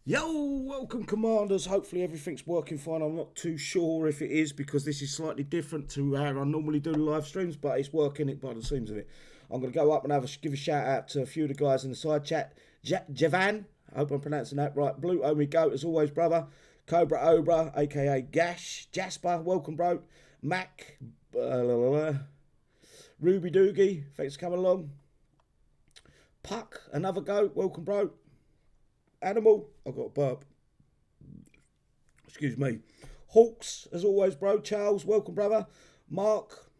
Yo, welcome commanders. Hopefully everything's working fine. I'm not too sure if it is because this is slightly different to how I normally do the live streams, but it's working it by the seams of it. I'm going to go up and give a shout out to a few of the guys in the side chat. Javan, I hope I'm pronouncing that right. Blue Omi Goat, as always, brother. Cobra Obra, aka Gash. Jasper, welcome, bro. Mac, Ruby Doogie, thanks for coming along. Puck, another goat, welcome, bro. Animal, I've got a burp. Excuse me. Hawks, as always, bro. Charles, welcome, brother. Mark,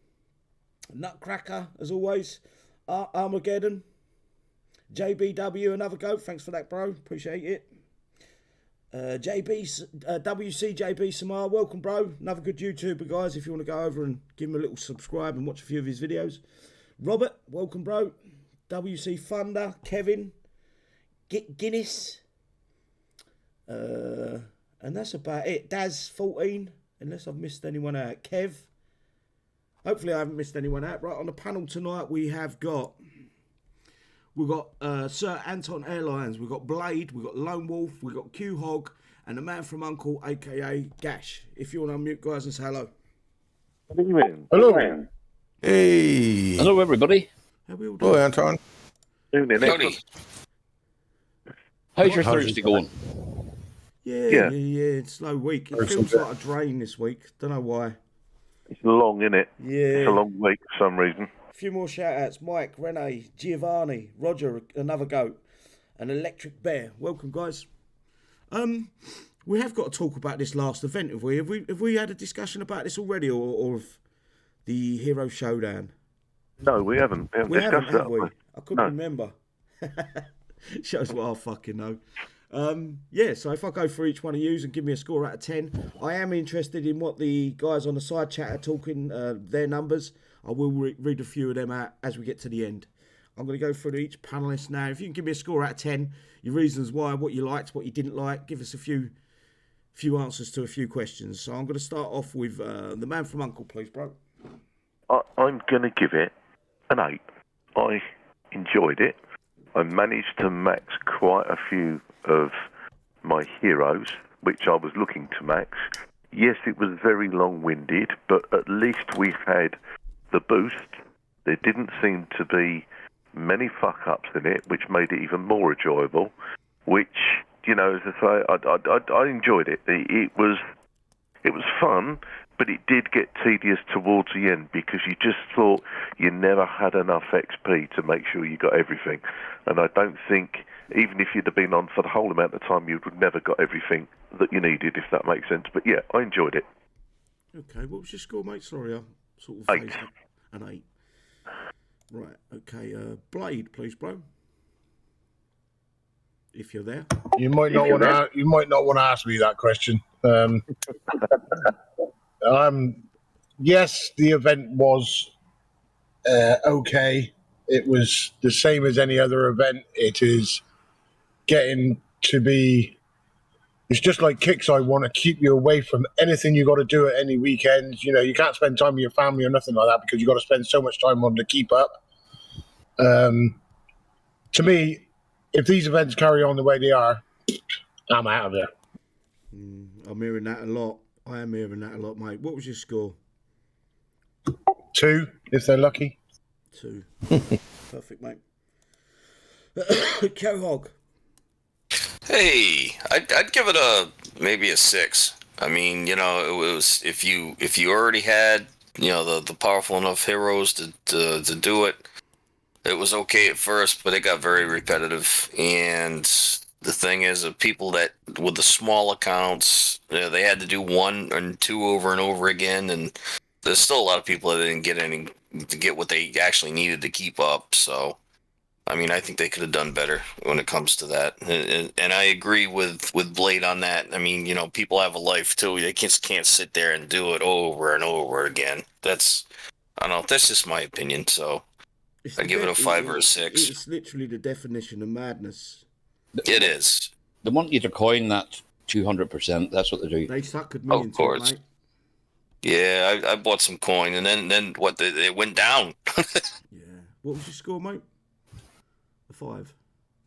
Nutcracker, as always. Armageddon, JBW, another goat. Thanks for that, bro. Appreciate it. WCJB Samar, welcome, bro. Another good YouTuber, guys. If you want to go over and give him a little subscribe and watch a few of his videos. Robert, welcome, bro. WC Thunder, Kevin, Guinness. And that's about it. Daz 14, unless I've missed anyone out. Kev, hopefully I haven't missed anyone out. Right, on the panel tonight we've got Sir Anton Airlines, we've got Blade, we've got Lone Wolf, we've got Q Hog, and the man from Uncle, aka Gash. If you want to unmute, guys, and say hello. Hello. Hey. Hello, everybody. How we all doing? Hello, Anton. Howdy. How's your Thursday going? Yeah. It's slow week. It feels like a drain this week. Don't know why. It's long, isn't it? Yeah. It's a long week for some reason. A few more shout outs. Mike, Renee, Giovanni, Roger, another goat, and Electric Bear. Welcome, guys. We have got to talk about this last event, have we? Have we had a discussion about this already, or of the Hero Showdown? No, we haven't. We haven't, discussed have we? that. I couldn't remember. Shows what I fucking know. So if I go for each one of you and give me a score out of 10, I am interested in what the guys on the side chat are talking, their numbers. I will read a few of them out as we get to the end. I'm going to go through each panelist now. If you can give me a score out of 10, your reasons why, what you liked, what you didn't like, give us a few answers to a few questions. So I'm going to start off with the man from Uncle, please, bro. I'm going to give it an 8. I enjoyed it. I managed to max quite a few of my heroes, which I was looking to max. Yes, it was very long-winded, but at least we had the boost. There didn't seem to be many fuck-ups in it, which made it even more enjoyable, which, you know, as I say, I enjoyed it. It was fun, but it did get tedious towards the end because you just thought you never had enough XP to make sure you got everything. And I don't think, even if you'd have been on for the whole amount of time, you would have never got everything that you needed, if that makes sense. But yeah, I enjoyed it. Okay, what was your score, mate? Sorry, I sort of 8. An 8. Right, okay. Blade, please, bro. If you're there. You might not want to ask me that question. Yes, the event was okay. It was the same as any other event. It is getting to be. It's just like Kixeye want to keep you away from anything you got to do at any weekends. You know, you can't spend time with your family or nothing like that because you got to spend so much time on to keep up. To me, if these events carry on the way they are, I'm out of there. I'm hearing that a lot. I am hearing that a lot, mate. What was your score? 2, if they're lucky. 2. Perfect, mate. Hog. Hey, I'd give it maybe a 6. I mean, you know, it was if you already had, you know, the powerful enough heroes to do it. It was okay at first, but it got very repetitive. And the thing is, people that with the small accounts, they had to do 1 and 2 over and over again, and there's still a lot of people that didn't get what they actually needed to keep up. So, I mean, I think they could have done better when it comes to that. And I agree with Blade on that. I mean, you know, people have a life too. They just can't sit there and do it over and over again. I don't know. That's just my opinion. So I'd give it a 5 or a 6. It's literally the definition of madness. It is. They want you to coin that 200%. That's what they do. They suckered me into it, mate. Yeah, I bought some coin, and then what? They went down. Yeah. What was your score, mate? A 5.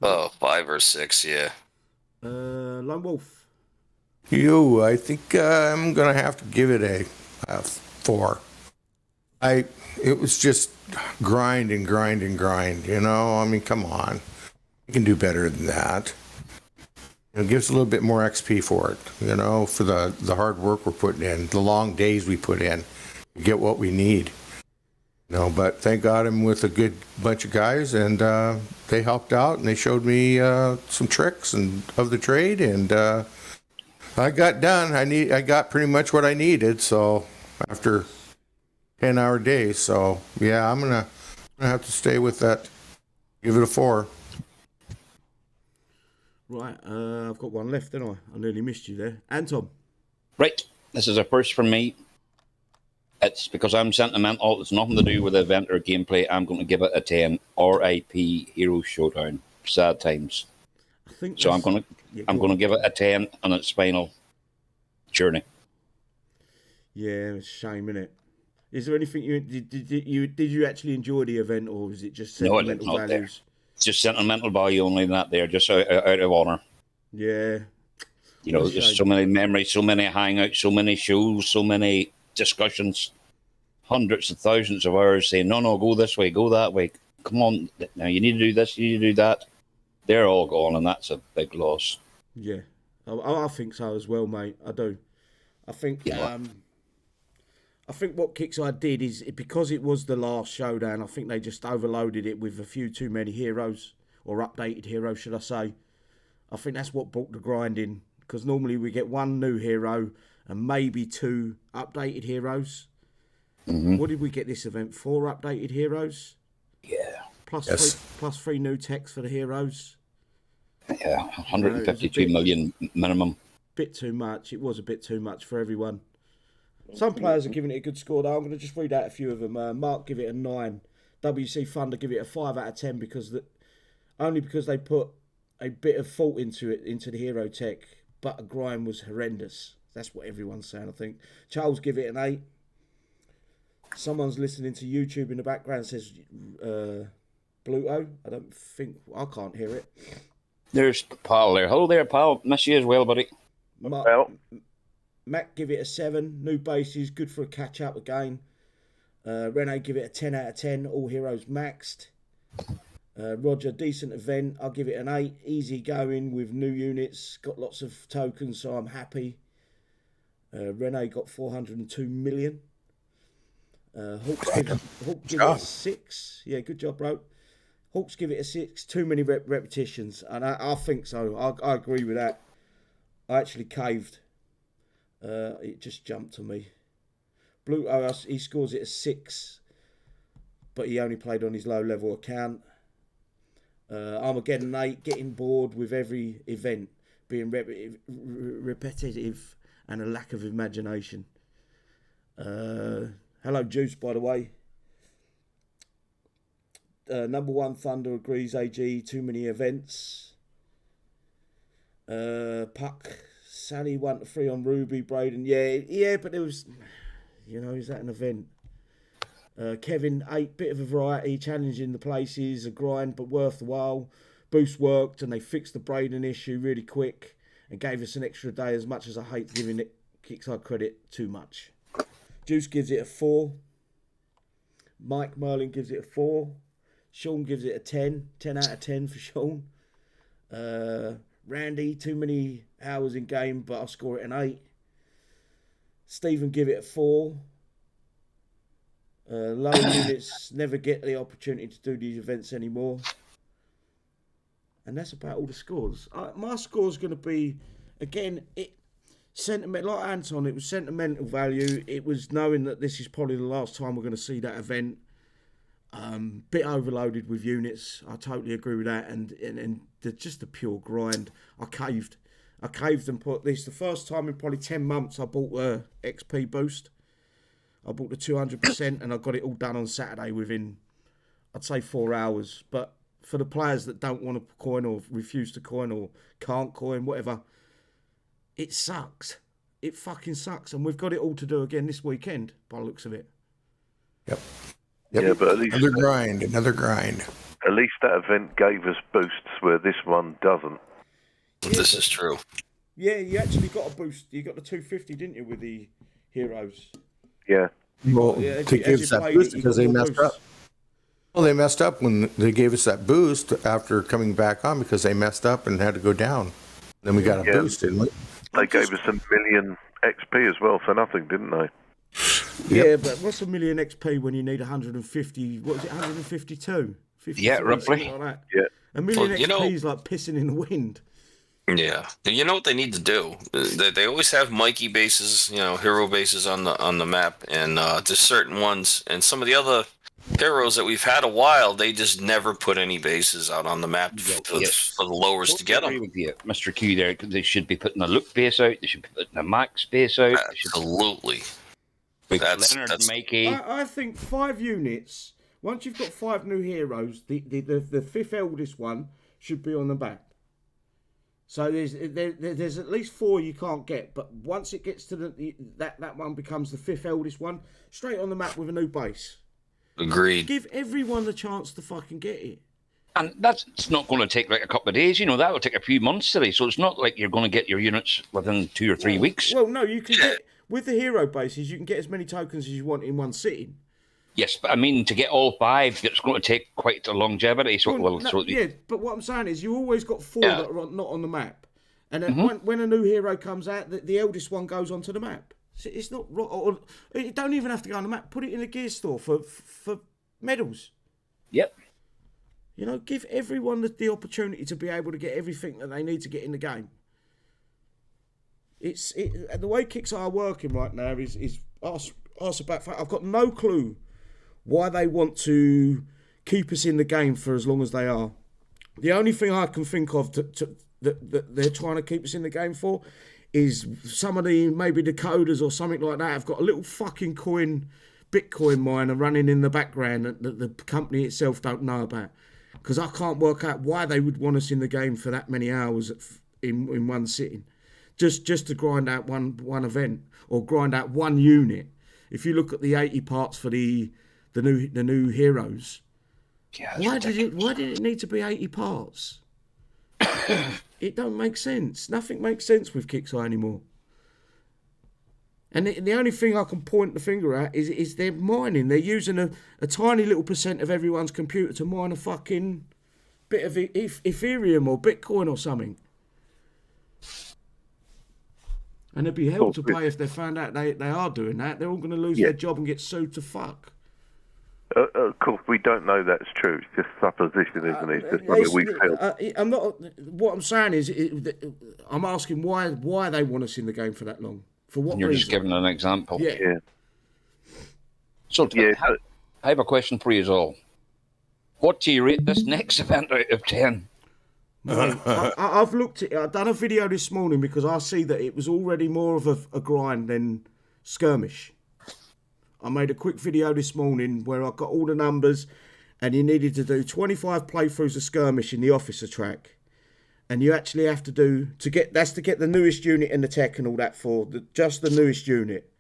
5 or 6, yeah. Lone Wolf. I think I'm gonna have to give it a 4. It was just grind and grind and grind. I mean, come on, you can do better than that. It gives a little bit more XP for it. For the hard work we're putting in, the long days we put in, we get what we need. But thank God I'm with a good bunch of guys, and they helped out and they showed me some tricks of the trade, and I got done. I got pretty much what I needed. So after 10-hour days, so yeah, I'm gonna have to stay with that. Give it a 4. Right, I've got one left, didn't I? I nearly missed you there. Anton. Right, this is a first for me. It's because I'm sentimental. It's nothing to do with the event or gameplay. I'm going to give it a 10. R.I.P. Hero Showdown. Sad times. I think so. I'm going to give it a 10 on its final journey. Yeah, it's a shame, isn't it? Is there anything did you actually enjoy the event, or was it just sentimental values? There. It's just sentimental value only, not there, just out of honour. Yeah. There's so many memories, so many hangouts, so many shows, so many discussions, hundreds of thousands of hours saying, no, go this way, go that way. Come on, now you need to do this, you need to do that. They're all gone, and that's a big loss. Yeah, I think so as well, mate. I do. I think I think what Kixeye did is, because it was the last showdown, I think they just overloaded it with a few too many heroes, or updated heroes, should I say. I think that's what brought the grind in, because normally we get one new hero and maybe 2 updated heroes. Mm-hmm. What did we get this event? 4 updated heroes? Yeah. Plus 3 new techs for the heroes. Yeah, 152 million minimum. Bit too much. It was a bit too much for everyone. Some players are giving it a good score, though. I'm going to just read out a few of them. Mark give it a 9. WC Thunder give it a 5 out of 10 because they put a bit of thought into the hero tech, but a grind was horrendous. That's what everyone's saying, I think. Charles give it an 8. Someone's listening to YouTube in the background, says Bluto. I can't hear it. There's Pal there. Hello there, pal. Miss you as well, buddy. Mac give it a 7. New bases, good for a catch up again. Rene give it a 10 out of 10. All heroes maxed. Roger, decent event. I'll give it an 8. Easy going with new units. Got lots of tokens, so I'm happy. Rene got 402 million. Hawks give it a 6. Yeah, good job, bro. Hawks give it a 6. Too many repetitions, and I think so. I agree with that. I actually caved. It just jumped to me. Blue he scores it a 6, but he only played on his low level account. Armageddon 8, getting bored with every event being repetitive and a lack of imagination. Hello Juice, by the way. Number 1 Thunder agrees. AG, too many events. Puck Sally 1 to 3 on Ruby. Braden, yeah, but there was, is that an event? Kevin 8, bit of a variety, challenging the places, a grind but worth the while. Boost worked and they fixed the Braden issue really quick and gave us an extra day, as much as I hate giving it Kixeye credit too much. Juice gives it a 4. Mike Merlin gives it a 4. Sean gives it a 10 out of 10 for Sean. Randy, too many hours in game, but I'll score it an 8. Stephen give it a 4. Low units never get the opportunity to do these events anymore. And that's about all the scores. My score's going to be, again, sentimental. Like Anton, it was sentimental value. It was knowing that this is probably the last time we're going to see that event. Bit overloaded with units. I totally agree with that. And just the pure grind. I caved and put this. The first time in probably 10 months I bought a XP boost. I bought the 200% and I got it all done on Saturday within, I'd say, 4 hours. But for the players that don't want to coin or refuse to coin or can't coin, whatever, it sucks. It fucking sucks. And we've got it all to do again this weekend, by the looks of it. Yep. Yeah, but at least another grind. At least that event gave us boosts where this one doesn't. This is true. Yeah, you actually got a boost. You got the 250, didn't you, with the heroes? Yeah. Well, Yeah, to give us that boost because they messed up. Well, they messed up when they gave us that boost after coming back on because they messed up and had to go down. Then we got a boost, didn't we? They gave us a million XP as well for nothing, didn't they? Yeah, but what's a million XP when you need 150? What was it, 152? 53, Yeah, roughly. something like that. Yeah. A million Well, XP is like pissing in the wind. Yeah, and you know what they need to do? They always have Mikey bases, hero bases on the map, and there's certain ones, and some of the other heroes that we've had a while, they just never put any bases out on the map for the lowers to get I agree them. with you, Mr. Q. There, they should be putting a look base out. They should be putting a max base out. Absolutely. Leonard and Mikey. I think 5 units. Once you've got 5 new heroes, the 5th eldest one should be on the map. So there's at least 4 you can't get, but once it gets to that one becomes the 5th eldest one, straight on the map with a new base. Agreed. Give everyone the chance to fucking get it. And it's not going to take like a couple of days. That will take a few months today. So it's not like you're going to get your units within 2 or 3 weeks. Well, no, you can get, with the hero bases, you can get as many tokens as you want in one sitting. Yes, but I mean, to get all 5, it's going to take quite a longevity. So, Yeah, but what I'm saying is you always got 4 that are not on the map. And then when a new hero comes out, the eldest one goes onto the map. It's not... Or you don't even have to go on the map. Put it in a gear store for medals. Yep. Give everyone the opportunity to be able to get everything that they need to get in the game. The way Kixeye are working right now is ask about... I've got no clue why they want to keep us in the game for as long as they are. The only thing I can think of that they're trying to keep us in the game for is some of maybe the coders or something like that have got a little fucking Bitcoin miner running in the background that the company itself don't know about. Because I can't work out why they would want us in the game for that many hours in one sitting. Just to grind out one event or grind out one unit. If you look at the 80 parts for the new heroes, why did it need to be 80 parts? It don't make sense. Nothing makes sense with Kixeye anymore. And the only thing I can point the finger at is they're mining. They're using a tiny little percent of everyone's computer to mine a fucking bit of Ethereum or Bitcoin or something. And they'd be held to pay if they found out they are doing that. They're all going to lose their job and get sued to fuck. Of course, we don't know that's true. It's just supposition, isn't it? It's just something we feel. I'm not. What I'm saying is, I'm asking why they want us in the game for that long. For what You're reason? just giving an example. Yeah. So I have a question for you all. What do you rate this next event out of 10? I've looked at it. I've done a video this morning because I see that it was already more of a grind than skirmish. I made a quick video this morning where I got all the numbers, and you needed to do 25 playthroughs of skirmish in the officer track, and you actually have to get the newest unit in the tech and all that for just the newest unit,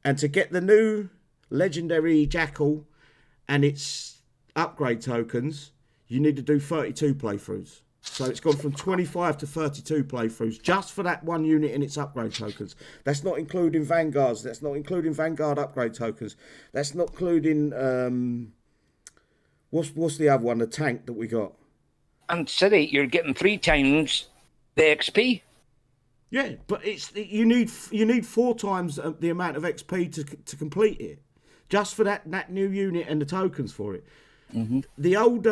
and to get the new legendary Jackal and its upgrade tokens, you need to do 32 playthroughs. So it's gone from 25 to 32 playthroughs just for that one unit and its upgrade tokens. That's not including Vanguards. That's not including Vanguard upgrade tokens. That's not including what's the other one? The tank that we got. And City, you're getting 3 times the XP. Yeah, but you need 4 times the amount of XP to complete it, just for that new unit and the tokens for it. Mm-hmm. The old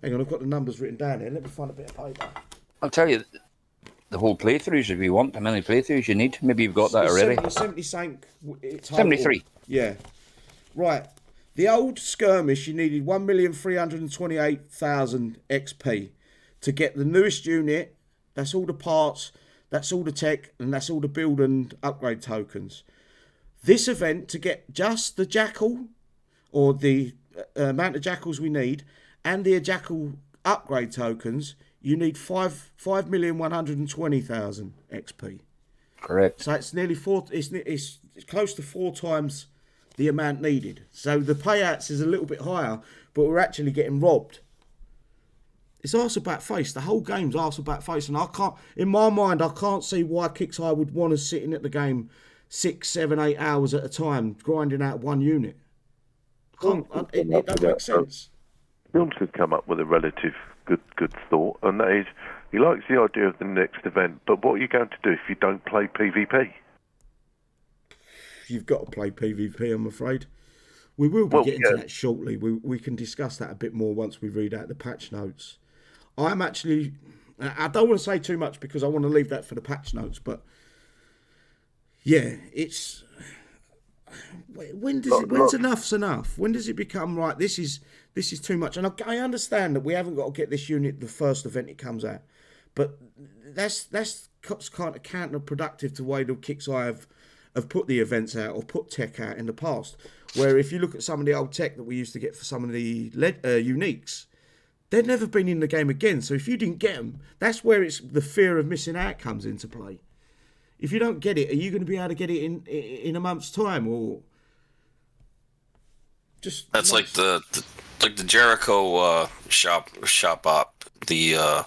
hang on, I've got the numbers written down here. Let me find a bit of paper. I'll tell you, the whole playthroughs, if you want, how many playthroughs you need. Maybe you've got that already. 73. Yeah. Right. The old skirmish, you needed 1,328,000 XP to get the newest unit. That's all the parts, that's all the tech, and that's all the build and upgrade tokens. This event, to get just the Jackal, or the amount of Jackals we need, and the Jackal upgrade tokens, you need 5,120,000 XP. Correct. So it's nearly it's close to 4 times the amount needed. So the payouts is a little bit higher, but we're actually getting robbed. It's arse about face. The whole game's arse about face, and I can't. In my mind, I can't see why Kixeye would want to sit in at the game 6, 7, 8 hours at a time, grinding out one unit. It doesn't make sense. Films could come up with a relative good thought, and that is, he likes the idea of the next event, but what are you going to do if you don't play PvP? You've got to play PvP, I'm afraid. We will be getting to that shortly. We can discuss that a bit more once we read out the patch notes. I don't want to say too much because I want to leave that for the patch notes, but yeah, it's... When's enough's enough? When does it become right? This is too much. And I understand that we haven't got to get this unit the first event it comes out, but that's kind of counterproductive to the way the Kixeye have put the events out or put tech out in the past. Where if you look at some of the old tech that we used to get for some of the uniques, they'd never been in the game again. So if you didn't get them, that's where it's the fear of missing out comes into play. If you don't get it, are you going to be able to get it in a month's time, or just? That's like the Jericho shop op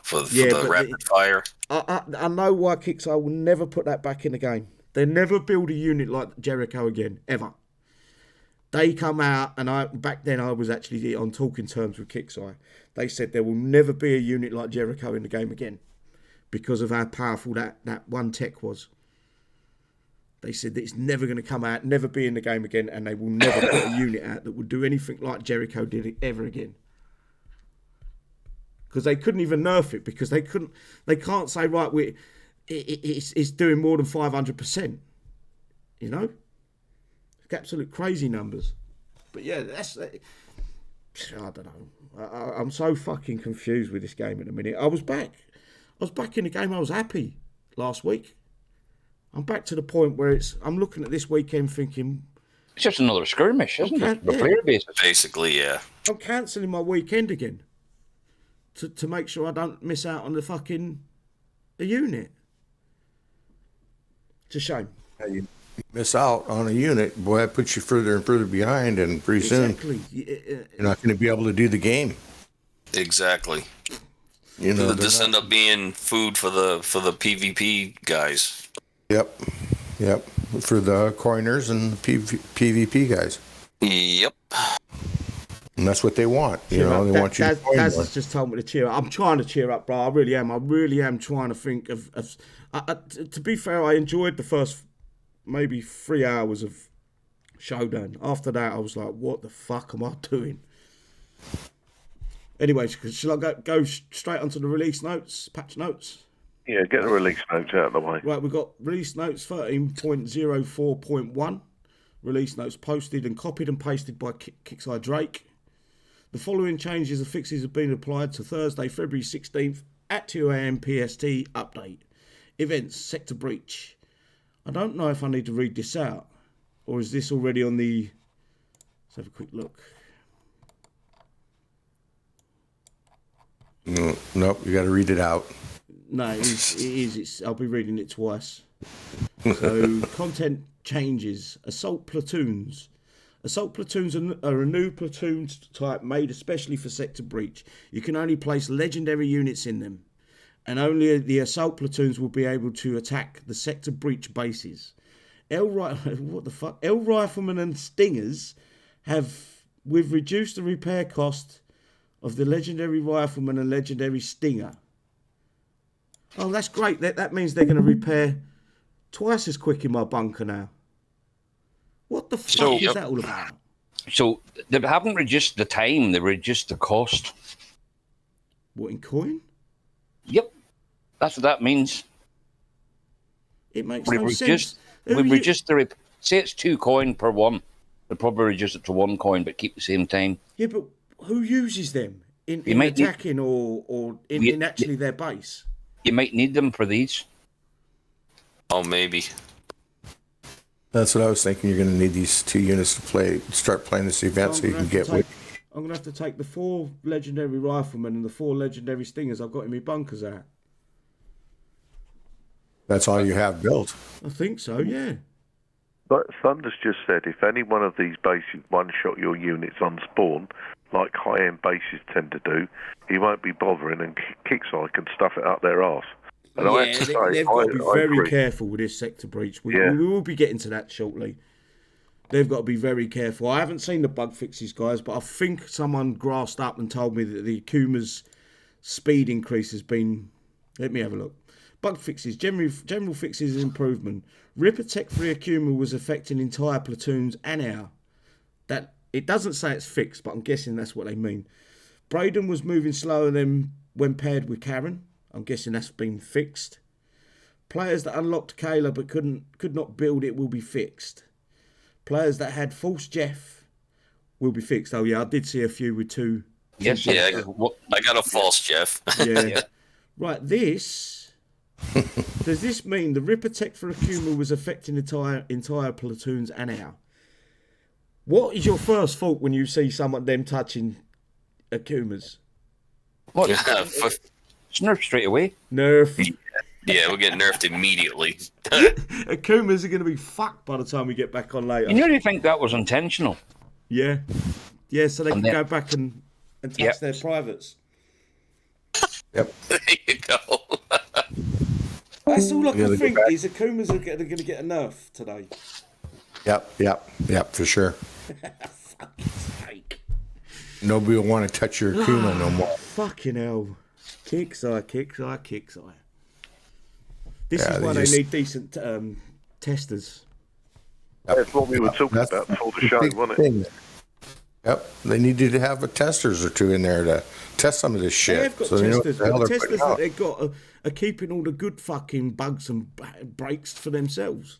for the rapid fire. I know why Kixeye will never put that back in the game. They never build a unit like Jericho again, ever. They come out, and back then I was actually on talking terms with Kixeye. They said there will never be a unit like Jericho in the game again because of how powerful that one tech was. They said that it's never going to come out, never be in the game again, and they will never put a unit out that would do anything like Jericho did it ever again. Because they couldn't even nerf it, because they can't say, right, it's doing more than 500%. You know? Absolute crazy numbers. But yeah, I don't know. I'm so fucking confused with this game in a minute. I was back in the game. I was happy last week. I'm back to the point where I'm looking at this weekend thinking... It's just another skirmish, isn't it? The player basis. Basically, yeah. I'm cancelling my weekend again to make sure I don't miss out on the unit. It's a shame. You miss out on a unit, boy, that puts you further and further behind, and pretty soon you're not going to be able to do the game. Exactly. You know, this end up being food for the PvP guys. Yep. For the coiners and the PvP guys. Yep. And that's what they want. They want you to coin more. That's just told me to cheer up. I'm trying to cheer up, bro. I really am. I really am trying to think of to be fair, I enjoyed the first maybe 3 hours of Showdown. After that, I was like, what the fuck am I doing? Anyways, shall I go straight onto the release notes, patch notes? Yeah, get the release notes out of the way. Right, we've got release notes 13.04.1. Release notes posted and copied and pasted by Kixeye Drake. The following changes and fixes have been applied to Thursday, February 16th at 2 a.m. PST update. Events, Sector Breach. I don't know if I need to read this out, or is this already on the... Let's have a quick look. Nope, you got to read it out. No, it is. I'll be reading it twice. So, content changes. Assault platoons. Assault platoons are a new platoon type made especially for Sector Breach. You can only place legendary units in them, and only the assault platoons will be able to attack the Sector Breach bases. What the fuck? L Riflemen and Stingers we've reduced the repair cost of the legendary Rifleman and legendary Stinger. Oh, that's great. That means they're going to repair twice as quick in my bunker now. What the fuck is that all about? So they haven't reduced the time, they reduced the cost. What, in coin? Yep. That's what that means. It makes no sense. We've reduced say it's 2 coin per one. They'll probably reduce it to 1 coin, but keep the same time. Yeah, but who uses them in attacking or in actually their base? You might need them for these. Oh, maybe. That's what I was thinking. You're going to need these 2 units to start playing this event, so you can get with. I'm going to have to take the 4 legendary Riflemen and the 4 legendary Stingers I've got in my bunkers out. That's all you have built. I think so, yeah. But Thunder's just said if any one of these bases one-shot your units on spawn, like high-end bases tend to do, he won't be bothering, and Kixeye can stuff it up their arse. And I have to say, they've got to be very agree. careful with this sector breach. We Yeah. will be getting to that shortly. They've got to be very careful. I haven't seen the bug fixes, guys, but I think someone grasped up and told me that the Akuma's speed increase has been... Let me have a look. Bug fixes, general fixes and improvement. Ripper Tech 3 Akuma was affecting entire platoons an hour. That it doesn't say it's fixed, but I'm guessing that's what they mean. Braden was moving slower than when paired with Karen. I'm guessing that's been fixed. Players that unlocked Kayla but could not build it will be fixed. Players that had false Jeff will be fixed. Oh yeah, I did see a few with two. Yes, Yeah, I got a false Jeff. Yeah. Right, this... Does this mean the Ripper Tech for Akuma was affecting entire platoons an hour? What is your first thought when you see them touching Akumas? What? It's nerfed straight away. Nerf. Yeah, we'll get nerfed immediately. Akumas are going to be fucked by the time we get back on later. You nearly think that was intentional. Yeah. Yeah, so they can go back and touch Yep. their privates. Yep. There you go. That's all I Yeah, can they think go back. is Akumas are going to get a nerf today. Yep, for sure. Fucking sake. Nobody will want to touch your Akuma no more. Fucking hell. Kixeye. This Yeah, is why they they just- need decent testers. That's what we were talking That's about before the the show, big wasn't it? thing. Yep, they needed to have a testers or two in there to test some of this shit. They've got so they know what testers, the hell but the they're testers putting that out. they've got are keeping all the good fucking bugs and breaks for themselves.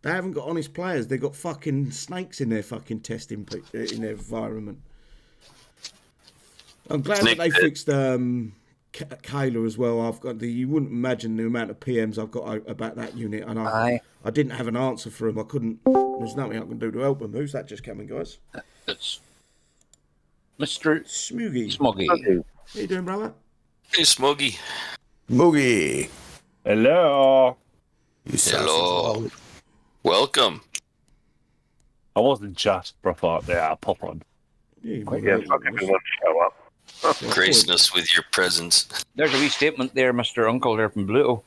They haven't got honest players. They've got fucking snakes in their fucking testing in their environment. I'm glad Snake that they pit. fixed Kayla as well. I've got you wouldn't imagine the amount of PMs I've got about that unit, and I didn't have an answer for them. I couldn't. There's nothing I can do to help them. Who's that just coming, guys? It's Mr. Smoogie. Smoggy. How you doing, brother? Hey, Smoggy. Moogie. Hello. You sausage Hello. lolly. Welcome. I wasn't just, but I thought, yeah, I'll pop on. Yeah, Fuck everyone, show up. Graceness with your presence. There's a wee statement there, Mr. Uncle, there from Bluto.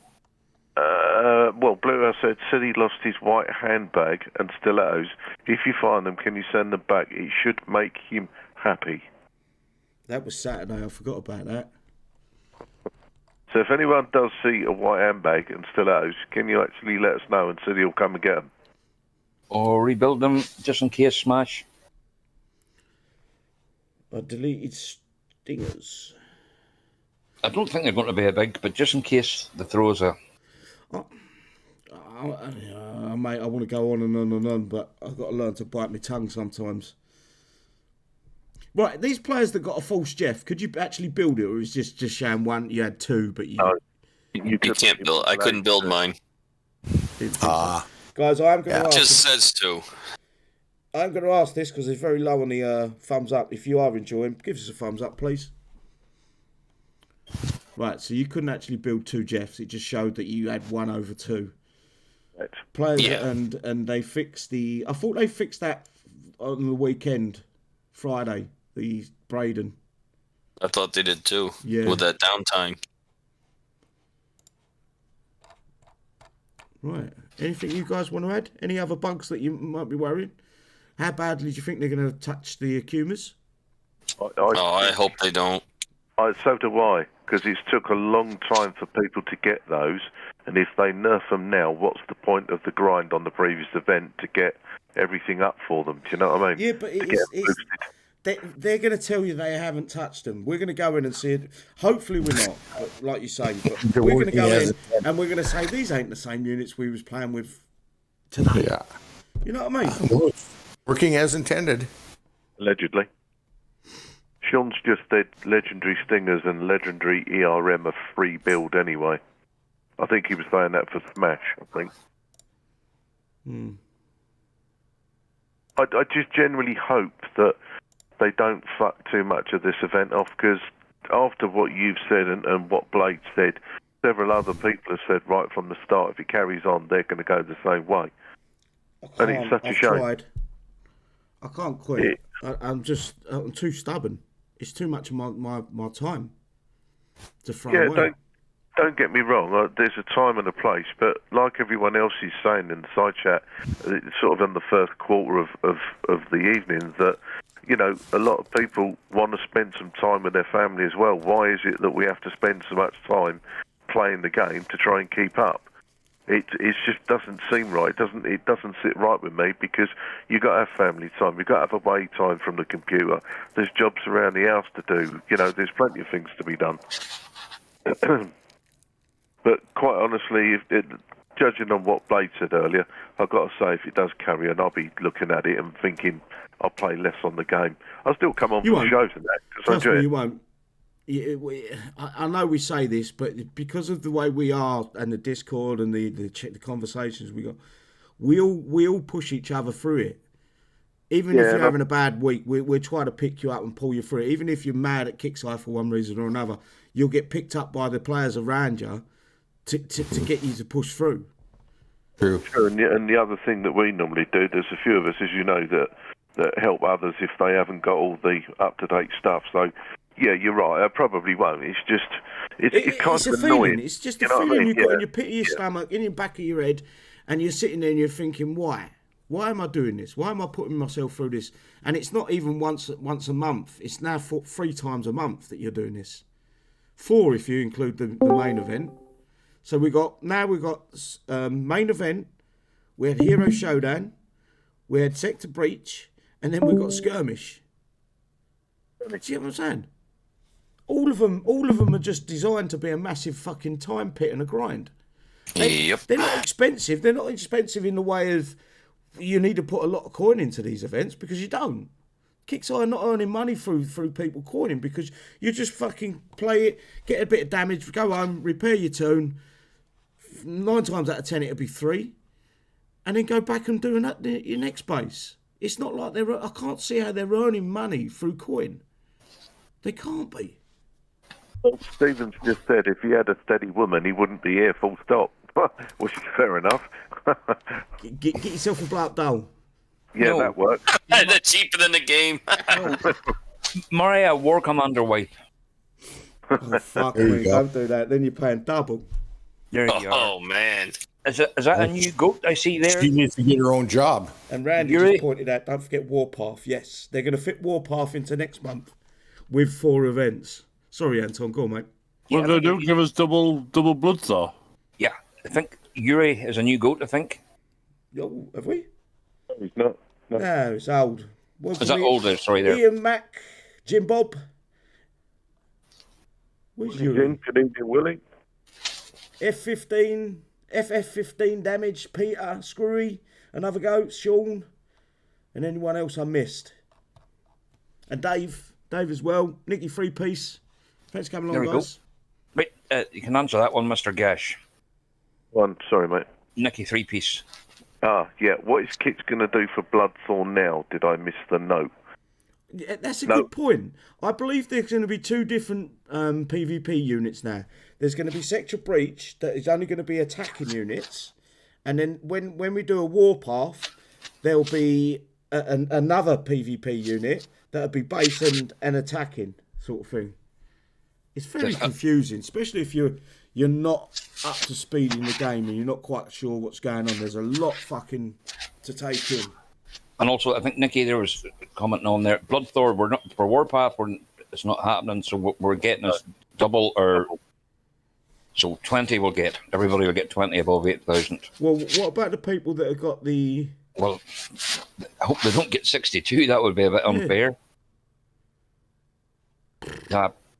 Well, Blue said he lost his white handbag and stilettos. If you find them, can you send them back? It should make him happy. That was Saturday. I forgot about that. So if anyone does see a white handbag and stilettos, can you actually let us know and said he'll come and get them? Or rebuild them just in case smash. I deleted stingers. I don't think they're going to be a big, but just in case the throws a... Mate, I want to go on and on and on, but I've got to learn to bite my tongue sometimes. Right, these players that got a false Jeff, could you actually build it, or is just showing one? You had two, but you No. You can't build. I couldn't build mine. didn't. Guys, I am going to It ask. just says to. I'm going to ask this because it's very low on the thumbs up. If you are enjoying, give us a thumbs up, please. Right, so you couldn't actually build two Jeffs. It just showed that you had 1/2. Right. Players Yeah. and they fixed the. I thought they fixed that on the weekend, Friday. The Braden. I thought they did too. Yeah. With that downtime. Right. Anything you guys want to add? Any other bugs that you might be worrying? How badly do you think they're going to touch the Akumas? Oh, I hope they don't. So do I, because it's took a long time for people to get those, and if they nerf them now, what's the point of the grind on the previous event to get everything up for them? Do you know what I mean? Yeah, but To get them boosted. they're going to tell you they haven't touched them. We're going to go in and see it. Hopefully we're not, but like you say. But They're we're going to working go as in and we're going to say these ain't the same units we was playing with today. Yeah. You know what I mean? Working as intended. Allegedly. Sean's just said legendary stingers and legendary ERM are free build anyway. I think he was saying that for Smash, I think. I just generally hope that they don't fuck too much of this event off, because after what you've said and what Blade said, several other people have said right from the start, if it carries on, they're going to go the same way. And it's such a I've shame. tried. I can't quit. I'm too stubborn. It's too much of my time to throw Yeah, away. don't get me wrong. There's a time and a place, but like everyone else is saying in the side chat, it's sort of in the first quarter of the evening that, you know, a lot of people want to spend some time with their family as well. Why is it that we have to spend so much time playing the game to try and keep up? It just doesn't seem right. It doesn't sit right with me, because you got to have family time. You got to have away time from the computer. There's jobs around the house to do. You know, there's plenty of things to be done. But quite honestly, judging on what Blade said earlier, I've got to say, if it does carry on, I'll be looking at it and thinking I'll play less on the game. I'll still come on for the shows and that, because I enjoy it. You won't. I know we say this, but because of the way we are and the Discord and the conversations we got, we all push each other through it. Even if you're having a bad week, we're trying to pick you up and pull you through it. Even if you're mad at Kixeye for one reason or another, you'll get picked up by the players around you to get you to push through. True. And the other thing that we normally do, there's a few of us, as you know, that help others if they haven't got all the up-to-date stuff. So, yeah, you're right. I probably won't. It's just, it's kind it's of a annoying. Feeling. It's just a feeling you've got in your pit of your stomach, in your back of your head, and you're sitting there and you're thinking, why? Why am I doing this? Why am I putting myself through this? And it's not even once a month. It's now 3 times a month that you're doing this. 4 if you include the main event. So we got main event. We had Hero Showdown. We had Sector Breach, and then we got Skirmish. Do you see what I'm saying? All of them are just designed to be a massive fucking time pit and a grind. They're not expensive. They're not expensive in the way of you need to put a lot of coin into these events, because you don't. Kixeye are not earning money through people coining, because you just fucking play it, get a bit of damage, go home, repair your tune. 9 times out of 10 it'll be 3, and then go back and do your next base. It's not like I can't see how they're earning money through coin. They can't be. Stephen's just said if he had a steady woman, he wouldn't be here, full stop. Which is fair enough. Get yourself a blow-up doll. Yeah, No. that works. They're cheaper than the game. Maria War Commander wife. Oh, fuck There you me, go. don't do that. Then you're paying double. There you are. Oh man. Is that a new goat I see there? She needs to get her own job. And Randy Yuri? just pointed out, don't forget Warpath. Yes, they're going to fit Warpath into next month with 4 events. Sorry, Anton, go on, mate. Well, they do give us double blood, though. Yeah, I think Yuri is a new goat, I think. Oh, have we? No, he's not. No. No, it's old. Is that older? Sorry, there. Ian Mac, Jim Bob. Where's Yuri? Canadian Willie. F15, FF15 damage, Peter, Screwy, another goat, Sean, and anyone else I missed. And Dave as well. Nicky 3-piece. Thanks for coming There along, we go. guys. Wait, you can answer that one, Mr. Gash. One, sorry, mate. Nicky 3-piece. Yeah. What is Kit's going to do for Bloodthorn now? Did I miss the note? Yeah, that's a good point. I believe there's going to be 2 different PvP units now. There's going to be Sector Breach that is only going to be attacking units, and then when we do a Warpath, there'll be another PvP unit that'll be base and attacking sort of thing. It's very confusing, especially if you're not up to speed in the game and you're not quite sure what's going on. There's a lot fucking to take in. And also, I think Nicky there was commenting on there. Bloodthorn, we're not for Warpath. It's not happening, so we're getting us double or so 20. Everybody will get 20 above 8,000. Well, what about the people that have got the? Well, I hope they don't get 62. That would be a bit unfair.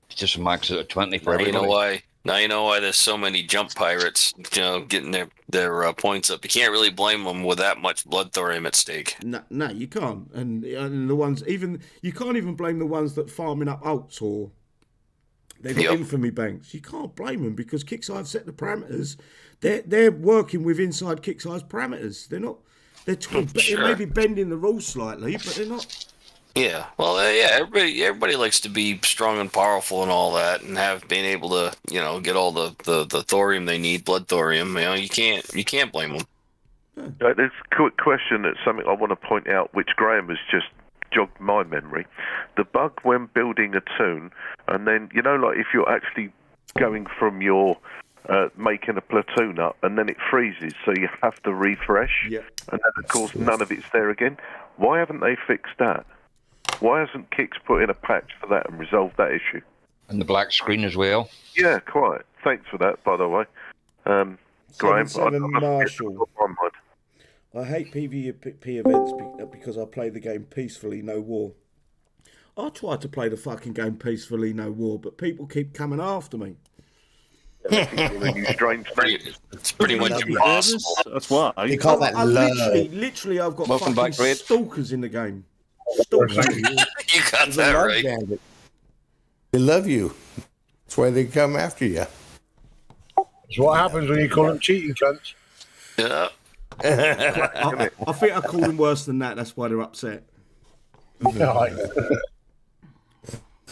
Just a max of 20 for everybody. Now you know why there's so many jump pirates, getting their points up. You can't really blame them with that much blood thorium at stake. No, you can't. And the ones you can't even blame the ones that farming up alts or they've got infamy banks. You can't blame them because Kixeye have set the parameters. They're working with inside Kixeye's parameters. They're not. They may be bending the rules slightly, but they're not. Yeah, well, everybody likes to be strong and powerful and all that, and have been able to, get all the thorium they need, blood thorium. You can't blame them. There's a quick question. That's something I want to point out, which Graham has jogged my memory. The bug when building a toon, and then, like if you're actually going from your making a platoon up, and then it freezes, so you have to refresh, Yep. and then, of course, none of it's there again. Why haven't they fixed that? Why hasn't Kix put in a patch for that and resolved that issue? And the black screen as well. Yeah, quite. Thanks for that, by the way. Graham, 7 I Marshall. one mind. I hate PvP events because I play the game peacefully, no war. I try to play the fucking game peacefully, no war, but people keep coming after me. You strange It's pretty much impossible. That's why. They call that I love. literally, I've got Welcome fucking back, Red. stalkers in the game. Stalkers. You got It's a that love right. bandit. They love you. That's why they come after you. It's what happens when you call them cheating cunts. Yeah. I think I called them worse than that. That's why they're upset.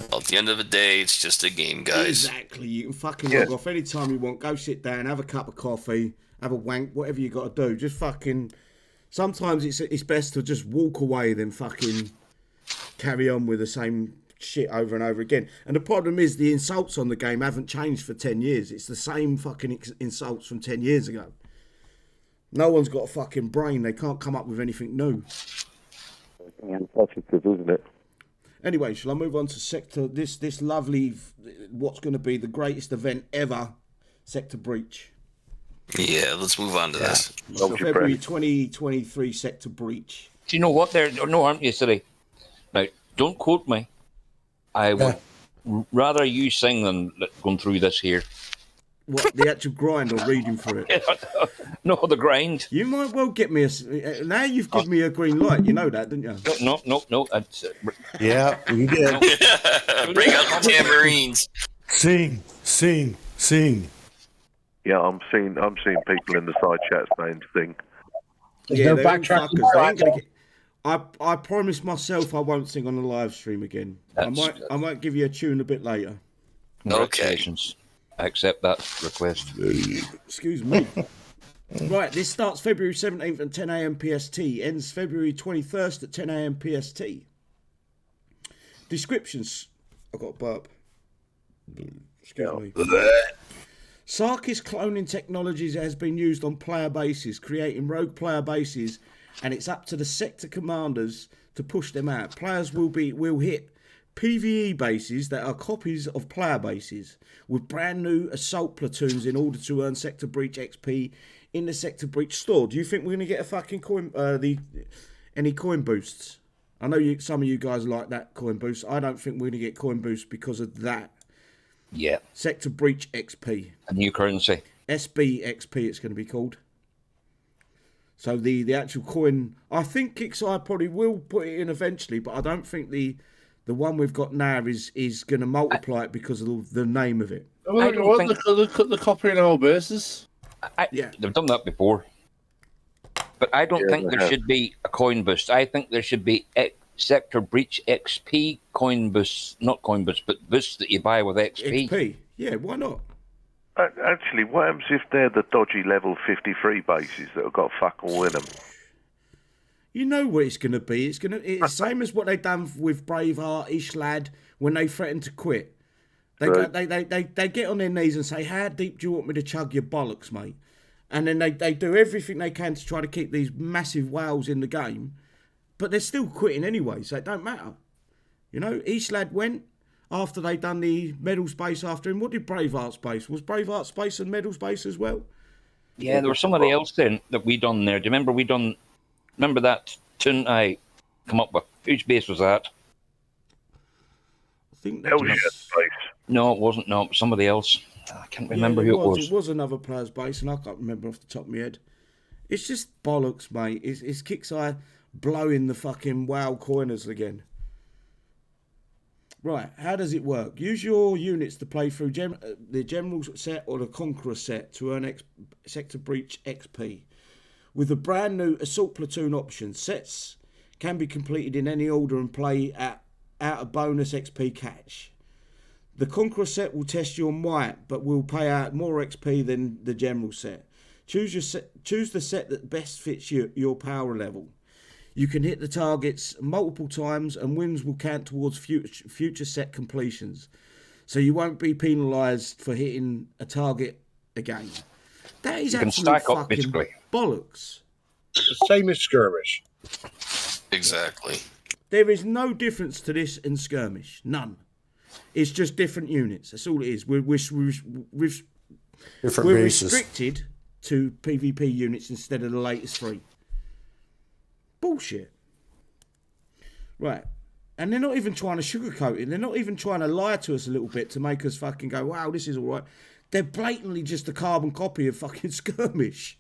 Well, at the end of the day, it's just a game, guys. Exactly. You can fucking log off anytime you want. Go sit down, have a cup of coffee, have a wank, whatever you got to do. Just fucking. Sometimes it's best to just walk away than fucking carry on with the same shit over and over again. And the problem is the insults on the game haven't changed for 10 years. It's the same fucking insults from 10 years ago. No one's got a fucking brain. They can't come up with anything new. Positive, isn't it? Anyway, shall I move on to Sector, this lovely, what's going to be the greatest event ever, Sector Breach. Yeah, let's move on to this. So February 2023 Sector Breach. Do you know what? There no aren't you today? Now, don't quote me. I would rather you sing than going through this here. What, the actual grind or reading through it? No, the grind. You might well get me a... Now you've given me a green light. You know that, didn't you? No. That's, Yeah, you did. Bring out the tambourines. Sing, sing, sing. Yeah, I'm seeing people in the side chat saying thing. Yeah, no they're all backtracking. fuckers. They ain't gonna get... I promise myself I won't sing on the live stream again. I might give you a tune a bit later. congratulations. I accept that request. Excuse me. Right, this starts February 17th at 10 a.m. PST, ends February 21st at 10 a.m. PST. Descriptions. I got a burp. Excuse me. Sarkis cloning technologies has been used on player bases, creating rogue player bases, and it's up to the sector commanders to push them out. Players will hit PvE bases that are copies of player bases with brand new assault platoons in order to earn Sector Breach XP in the Sector Breach store. Do you think we're going to get a fucking coin, any coin boosts? I know some of you guys like that coin boost. I don't think we're going to get coin boosts because of that. Yeah. Sector Breach XP. A new currency. SB XP it's going to be called. So the actual coin, I think Kixeye probably will put it in eventually, but I don't think the one we've got now is going to multiply it because of the name of it. Well, the copying our bases. Yeah. They've done that before. But I don't think there should be a coin boost. I think there should be Sector Breach XP coin boosts, not coin boosts, but boosts that you buy with XP. XP? Yeah, why not? Actually, what happens if they're the dodgy level 53 bases that have got fuck all in them? You know what it's going to be. It's the same as what they've done with Braveheart, Ishlad, when they threatened to quit. They get on their knees and say, how deep do you want me to chug your bollocks, mate? And then they do everything they can to try to keep these massive whales in the game. But they're still quitting anyway, so it don't matter. You know, Ishlad went after they done the medal space after him. What did Braveheart space? Was Braveheart space and medal space as well? Yeah, there was somebody else then that we done there. Do you remember remember that tune I come up with? Whose base was that? I think Hell yeah, space. No, it wasn't. No, it was somebody else. I can't remember who it was. It was another player's base, and I can't remember off the top of my head. It's just bollocks, mate. It's Kixeye blowing the fucking WoW coiners again. Right, how does it work? Use your units to play through the General set or the Conqueror set to earn Sector Breach XP. With a brand new Assault Platoon option, sets can be completed in any order and play out a bonus XP catch. The Conqueror set will test your might, but will pay out more XP than the General set. Choose the set that best fits your power level. You can hit the targets multiple times, and wins will count towards future set completions. So you won't be penalised for hitting a target again. That is You can absolute stack up, fucking basically. bollocks. The same as skirmish. Exactly. There is no difference to this in skirmish. None. It's just different units. That's all it is. We're Different bases. restricted to PvP units instead of the latest 3. Bullshit. Right. And they're not even trying to sugarcoat it. They're not even trying to lie to us a little bit to make us fucking go, wow, this is all right. They're blatantly just a carbon copy of fucking skirmish.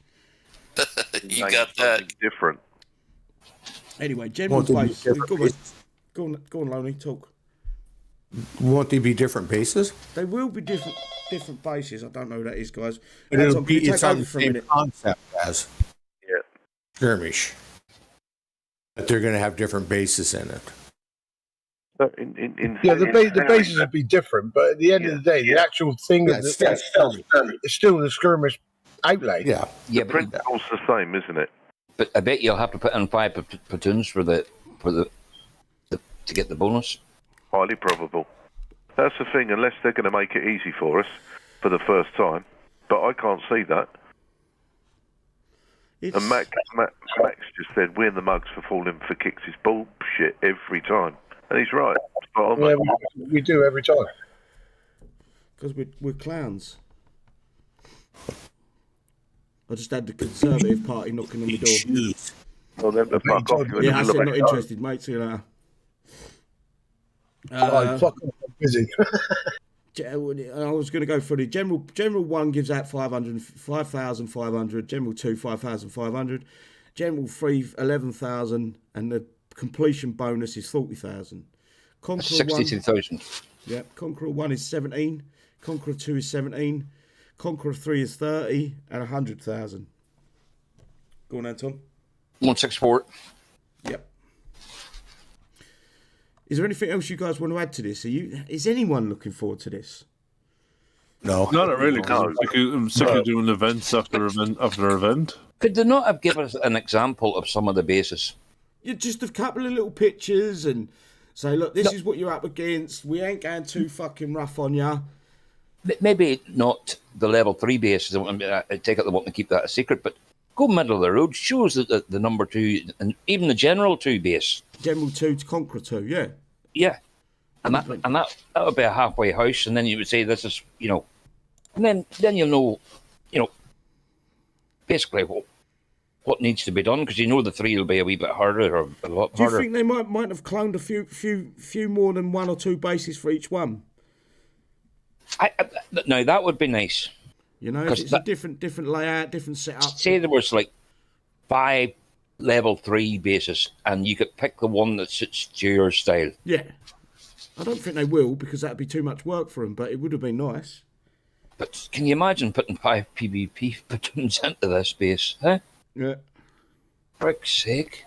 You got that. Different. Anyway, general base. Go on, Loney, talk. Won't they be different bases? They will be different bases. I don't know who that is, guys. But Anton, can you it's take on over the for a same minute? concept as Yeah. skirmish. But they're going to have different bases in it. But The bases would be different, but at the end of the day, the actual thing is still the skirmish outlay. Yeah. Yeah, the principle's the same, isn't it? but I bet you'll have to put in 5 platoons for the to get the bonus. Highly probable. That's the thing, unless they're going to make it easy for us for the first time. But I can't see that. And Max just said, we're the mugs for falling for kicks. It's bullshit every time. And he's right. Yeah, we do every time. Because we're clowns. I just had the Conservative Party knocking on the door. Well, then the fuck off. Yeah, I said not interested, mate. See you later. I'm fucking busy. I was going to go for the General 1 gives out 5,500. General 2, 5,500. General 3, 11,000. And the completion bonus is 40,000. Conqueror 62,000. Yeah, Conqueror 1 is 17. Conqueror 2 is 17. Conqueror 3 is 30 and 100,000. Go on, Anton. 164. Yep. Is there anything else you guys want to add to this? Is anyone looking forward to this? No. Not really, because I'm sick of doing events after event. Could they not have given us an example of some of the bases? Yeah, just a couple of little pictures and say, look, this is what you're up against. We ain't going too fucking rough on you. Maybe not the level 3 bases. I take it they want to keep that a secret, but go middle of the road. Show us the number 2 and even the General 2 base. General 2 to Conqueror 2, yeah. Yeah. And that would be a halfway house, and then you would say this is, and then you'll know, basically what needs to be done, because the 3 will be a wee bit harder or a lot harder. Do you think they might have cloned a few more than 1 or 2 bases for each one? Now that would be nice. If it's a different layout, different setup. Say there was like 5 level 3 bases, and you could pick the one that suits to your style. Yeah. I don't think they will, because that'd be too much work for them, but it would have been nice. But can you imagine putting 5 PvP platoons into this base, huh? Yeah. Frick's sake.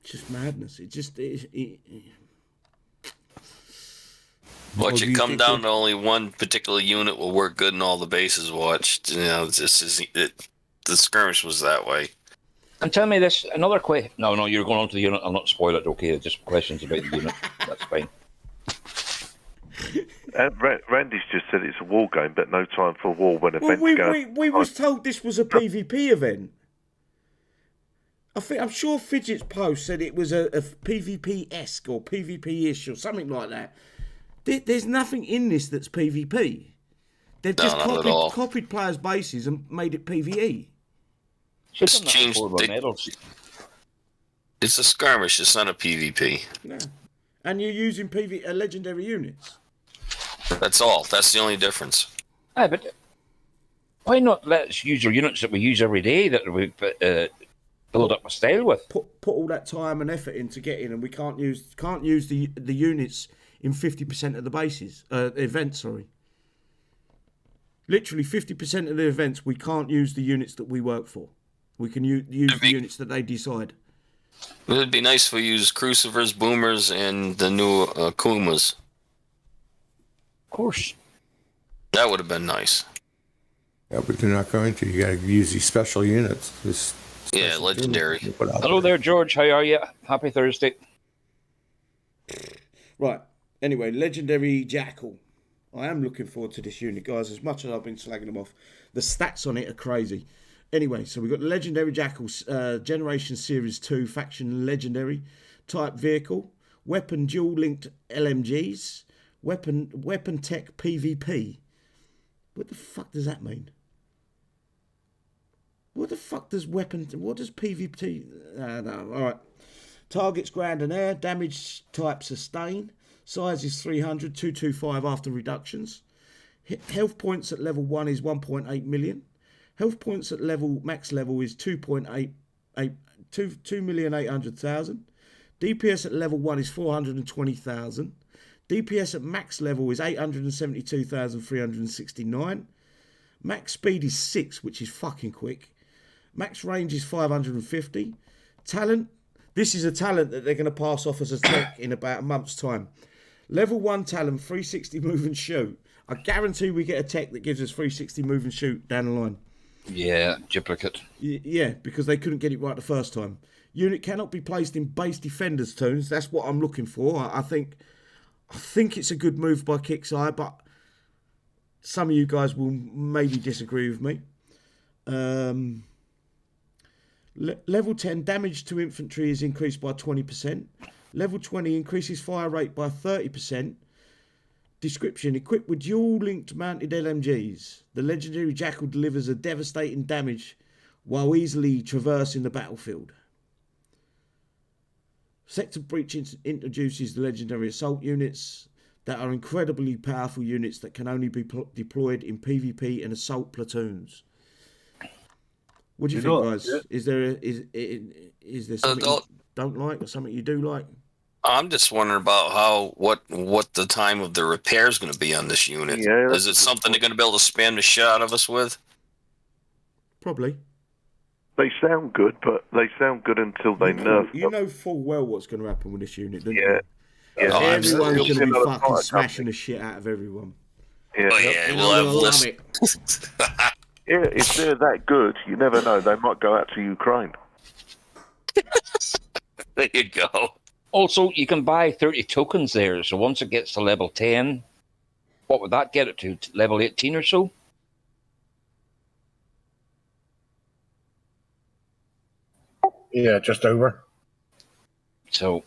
It's just madness. Watch it come down to only one particular unit will work good in all the bases watched. The skirmish was that way. And tell me this, another question. No, you're going on to the unit. I'll not spoil it, okay? Just questions about the unit. That's fine. Randy's just said it's a war game, but no time for war when events go. We was told this was a PvP event. I'm sure Fidget's post said it was a PvP-esque or PvP-ish or something like that. There's nothing in this that's PvP. They've just copied players' bases and made it PvE. Just changed. It's a skirmish. It's not a PvP. No. And you're using legendary units. That's all. That's the only difference. Aye, but why not let us use our units that we use every day that we build up a style with? Put all that time and effort in to get in, and we can't use the units in 50% of the bases events. Sorry, literally 50% of the events we can't use the units that we work for. We can use the units that they decide. It would be nice if we used Crucifers, Boomers, and the new Kumas. Of course. That would have been nice. Yeah, but they're not going to. You got to use these special units. This Yeah, legendary. Hello there, George. How are you? Happy Thursday. Right. Anyway, legendary Jackal. I am looking forward to this unit, guys, as much as I've been slagging them off. The stats on it are crazy. Anyway, so we've got the legendary Jackal, Generation Series 2, faction legendary, type vehicle, weapon dual-linked LMGs, weapon tech PvP. What the fuck does that mean? What the fuck does what does PvP? No, all right. Targets ground and air, damage type sustain, size is 300, 225 after reductions. Health points at level 1 is 1.8 million. Health points at max level is 2,800,000. DPS at level 1 is 420,000. DPS at max level is 872,369. Max speed is 6, which is fucking quick. Max range is 550. Talent. This is a talent that they're going to pass off as a tech in about a month's time. Level 1 talent, 360 move and shoot. I guarantee we get a tech that gives us 360 move and shoot down the line. Yeah, duplicate. Yeah, because they couldn't get it right the first time. Unit cannot be placed in base defenders tunes. That's what I'm looking for. I think it's a good move by Kixeye, but some of you guys will maybe disagree with me. Level 10, damage to infantry is increased by 20%. Level 20 increases fire rate by 30%. Description, equipped with dual-linked mounted LMGs, the legendary Jackal delivers a devastating damage while easily traversing the battlefield. Sector Breach introduces the legendary assault units that are incredibly powerful units that can only be deployed in PvP and assault platoons. What do you think, guys? Yeah. Is there something you don't like or something you do like? I'm just wondering about what the time of the repair is going to be on this unit. Yeah, is it something they're going to be able to spam the shit out of us with? Probably. They sound good, but they sound good until they nerf them. You know full well what's going to happen with this unit, don't you? Yeah. Oh, everyone's going to be fucking smashing the shit out of everyone. Yeah. Oh, yeah. We'll have it. Yeah, if they're that good, you never know. They might go out to Ukraine. There you go. Also, you can buy 30 tokens there. So once it gets to level 10, what would that get it to? Level 18 or so? Yeah, just over. So...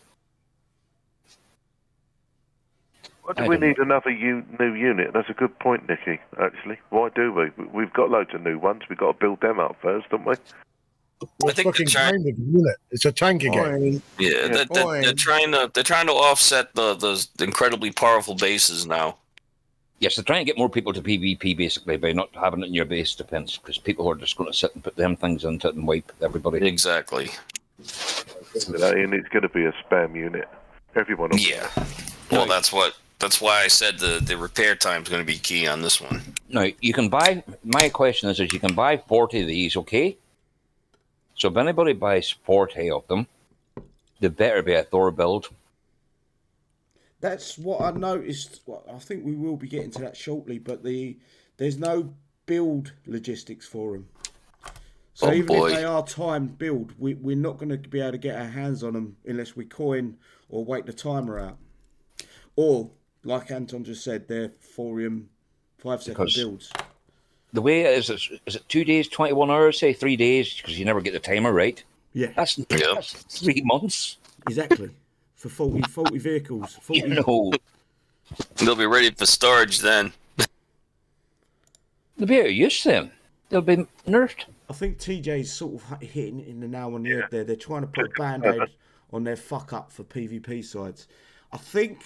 Why do we need another new unit? That's a good point, Nicky, actually. Why do we? We've got loads of new ones. We've got to build them up first, don't we? I think fucking kind of unit. It's a tank again. Yeah, they're trying to offset those incredibly powerful bases now. Yes, they're trying to get more people to PvP basically by not having it in your base defense, because people are just going to sit and put them things into it and wipe everybody. Exactly. And it's going to be a spam unit. Everyone. Yeah. Well, that's why I said the repair time is going to be key on this one. Now, you can buy... My question is you can buy 40 of these, okay? So if anybody buys 40 of them, they better be a Thor build. That's what I noticed. Well, I think we will be getting to that shortly, but there's no build logistics for them. So if they are timed build, we're not going to be able to get our hands on them unless we coin or wait the timer out. Or, like Anton just said, they're thorium 5-second builds. The way it is it 2 days, 21 hours, say 3 days, because you never get the timer right? Yeah. That's 3 months. Exactly. For 40 vehicles. 40. You know. They'll be ready for storage then. They'll be out of use then. They'll be nerfed. I think TJ's sort of hitting in the nail on the head there. They're trying to put a band-aid on their fuck-up for PvP sides. I think...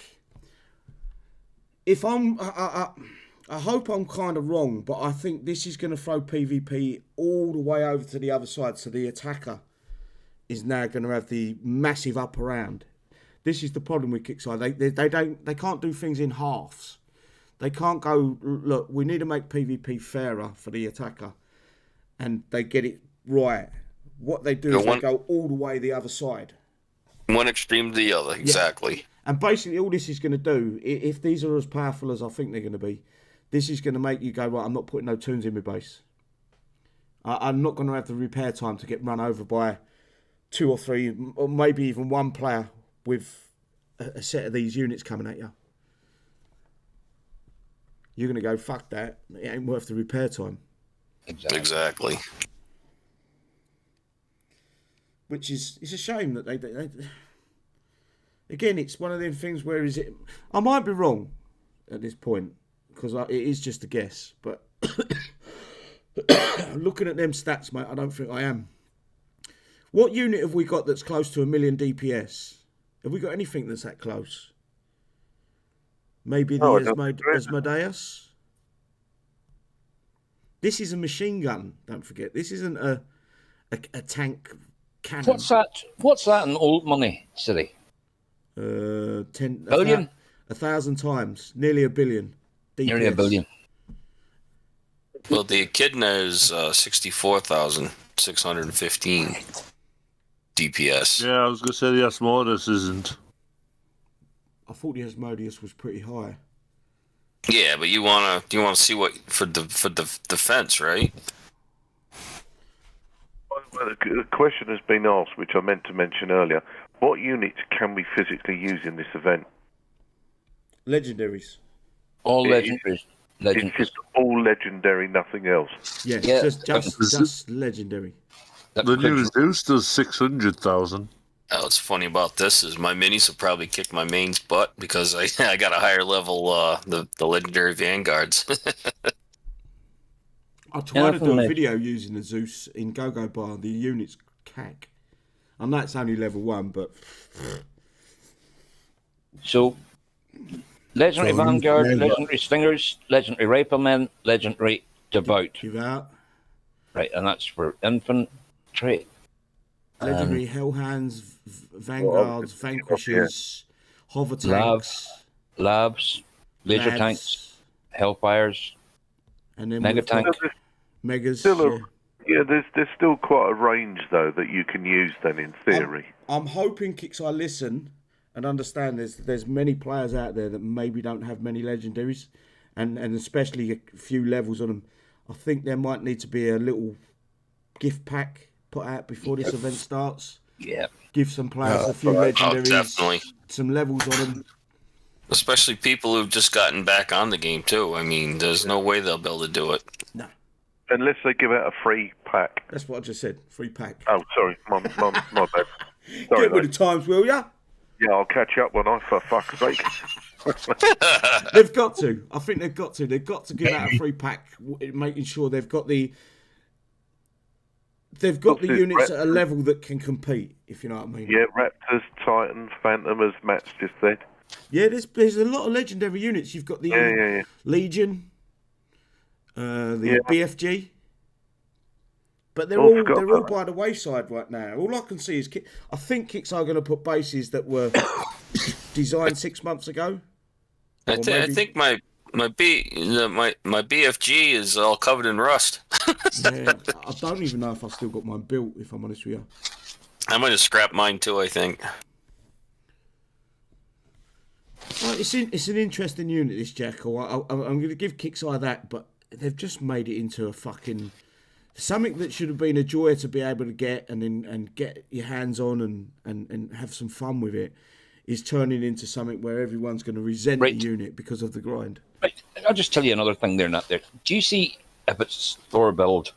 I hope I'm kind of wrong, but I think this is going to throw PvP all the way over to the other side. So the attacker is now going to have the massive upper hand. This is the problem with Kixeye. They can't do things in halves. They can't go, look, we need to make PvP fairer for the attacker, and they get it right. What they do is they go all the way the other side. One extreme to the other, exactly. Yeah. And basically all this is going to do, if these are as powerful as I think they're going to be, this is going to make you go, right, I'm not putting no tunes in my base. I'm not going to have the repair time to get run over by 2 or 3, or maybe even 1 player with a set of these units coming at you. You're going to go, fuck that. It ain't worth the repair time. Exactly. Which is, it's a shame that they again, it's one of them things where is it, I might be wrong at this point, because it is just a guess, but looking at them stats, mate, I don't think I am. What unit have we got that's close to 1 million DPS? Have we got anything that's that close? Maybe the Asmodeus? This is a machine gun, don't forget. This isn't a tank cannon. What's that in old money, City? 10 billion? 1,000 times, nearly 1 billion. DPS. Nearly 1 billion. Well, the Echidna is 64,615 DPS. Yeah, I was going to say the Asmodeus isn't. I thought the Asmodeus was pretty high. Yeah, but you wanna see what for the defense, right? Well, the question has been asked, which I meant to mention earlier. What units can we physically use in this event? Legendaries. All legendaries. It's just all legendary, nothing else. Yeah, Yeah. just legendary. The new Zeus does 600,000. What's funny about this is my minis will probably kick my main's butt because I got a higher level the legendary vanguards. I tried to do a video using the Zeus in Go-Go Bar. The unit's cack. I know it's only level 1, but... So, legendary vanguard, legendary stingers, legendary riflemen, legendary devout. Give out. Right, and that's for infantry. Legendary Hellhounds, Vanguards, Vanquishers, Hover Tanks. Labs, laser tanks, Hellfires, and then Mega tank. Megas. There's still quite a range, though, that you can use then, in theory. I'm hoping Kixeye listen and understand there's many players out there that maybe don't have many legendaries, and especially a few levels on them. I think there might need to be a little gift pack put out before this event starts. Yeah. Give some players a few legendaries, definitely. some levels on them. Especially people who've just gotten back on the game too. I mean, there's no way they'll be able to do it. No. Unless they give out a free pack. That's what I just said. Free pack. Oh, sorry. My bad. Sorry, Get with the times, will ya? Yeah, I'll catch up when for fuck's sake. They've got to. I think they've got to. They've got to give out a free pack, making sure they've got the units at a level that can compete, if you know what I mean. Yeah, Raptors, Titan, Phantom, as Matt's just said. Yeah, there's a lot of legendary units. You've got the Legion, the BFG, but they're all by the wayside right now. All I can see is I think Kixeye are going to put bases that were designed 6 months ago. I think my BFG is all covered in rust. Yeah, I don't even know if I've still got mine built, if I'm honest with you. I might have scrapped mine too, I think. Well, it's an interesting unit, this Jackal. I'm going to give Kixeye that, but they've just made it into a fucking... Something that should have been a joy to be able to get and get your hands on and have some fun with it is turning into something where everyone's going to resent the unit because of the grind. Right, I'll just tell you another thing there, Nat. There. Do you see if it's Thor build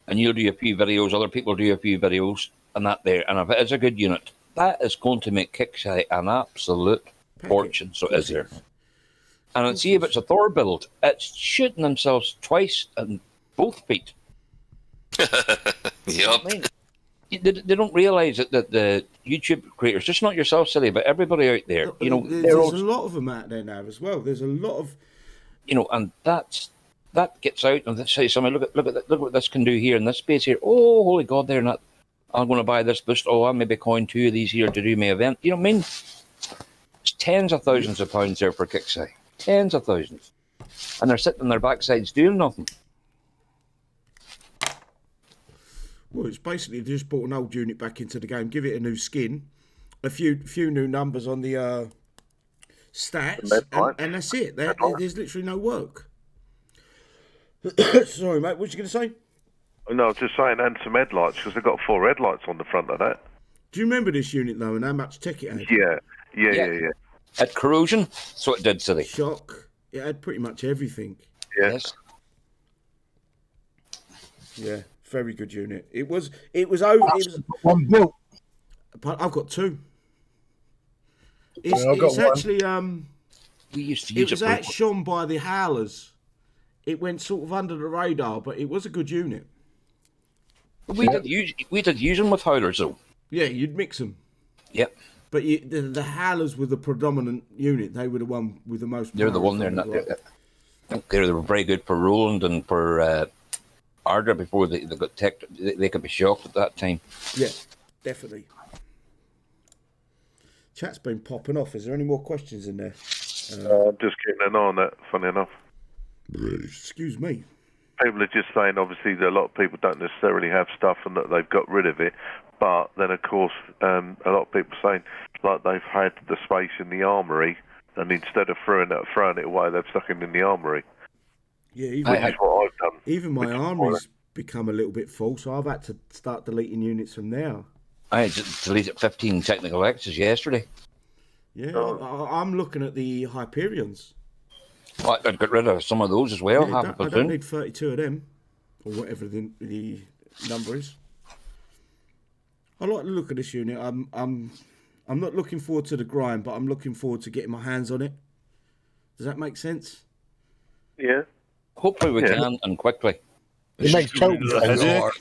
and you do a few videos, other people do a few videos, and that there, and if it is a good unit, that is going to make Kixeye an absolute fortune. So is there. And see if it's a Thor build, it's shooting themselves twice in both feet. Yep. I mean, they don't realise that the YouTube creators, just not yourself, Silly, but everybody out there, you know, there's a lot of them out there now as well. There's a lot of, you know, and that gets out and they say, somebody, look what this can do here in this space here. Oh, holy God, they're not. I'm going to buy this boost. Oh, I'll maybe coin 2 of these here to do my event. You know what I mean? It's tens of thousands of pounds there for Kixeye. Tens of thousands. And they're sitting on their backsides doing nothing. well, it's basically just brought an old unit back into the game, give it a new skin, a few new numbers on the stats, and that's it. There's literally no work. Sorry, mate, what were you going to say? No, I was just saying, and some headlights, because they've got 4 headlights on the front of that. Do you remember this unit, though, and how much tech it had? Yeah. At corrosion, so it did today. Shock. It had pretty much everything. Yeah. Yes. Yeah, very good unit. It was over. One built. I've got 2. I've got It's one. actually We used to it use was it for outshone by the Howlers. It went sort of under the radar, but it was a good unit. we did use them with howlers though. Yeah, you'd mix them. Yep. But the Howlers were the predominant unit. They were the one with the most. They're the power, one. They're if not. I'm right. They were very good for Roland and for Ardra before they got tech. They could be shocked at that time. Yeah, definitely. Chat's been popping off. Is there any more questions in there? I'm just keeping an eye on that, funny enough. Excuse me. People are just saying, obviously, that a lot of people don't necessarily have stuff and that they've got rid of it. But then, of course, a lot of people saying, like, they've had the space in the armoury, and instead of throwing it away, they've stuck it in the armoury. Yeah, That's what I've done. even my armoury's become a little bit full, so I've had to start deleting units from now. I had deleted 15 technical X's yesterday. Yeah, I'm looking at the Hyperions. I'd got rid of some of those as well. Yeah, half a I platoon. don't need 32 of them, or whatever the number is. I like the look of this unit. I'm not looking forward to the grind, but I'm looking forward to getting my hands on it. Does that make sense? Yeah. Hopefully we can and quickly. It makes total sense.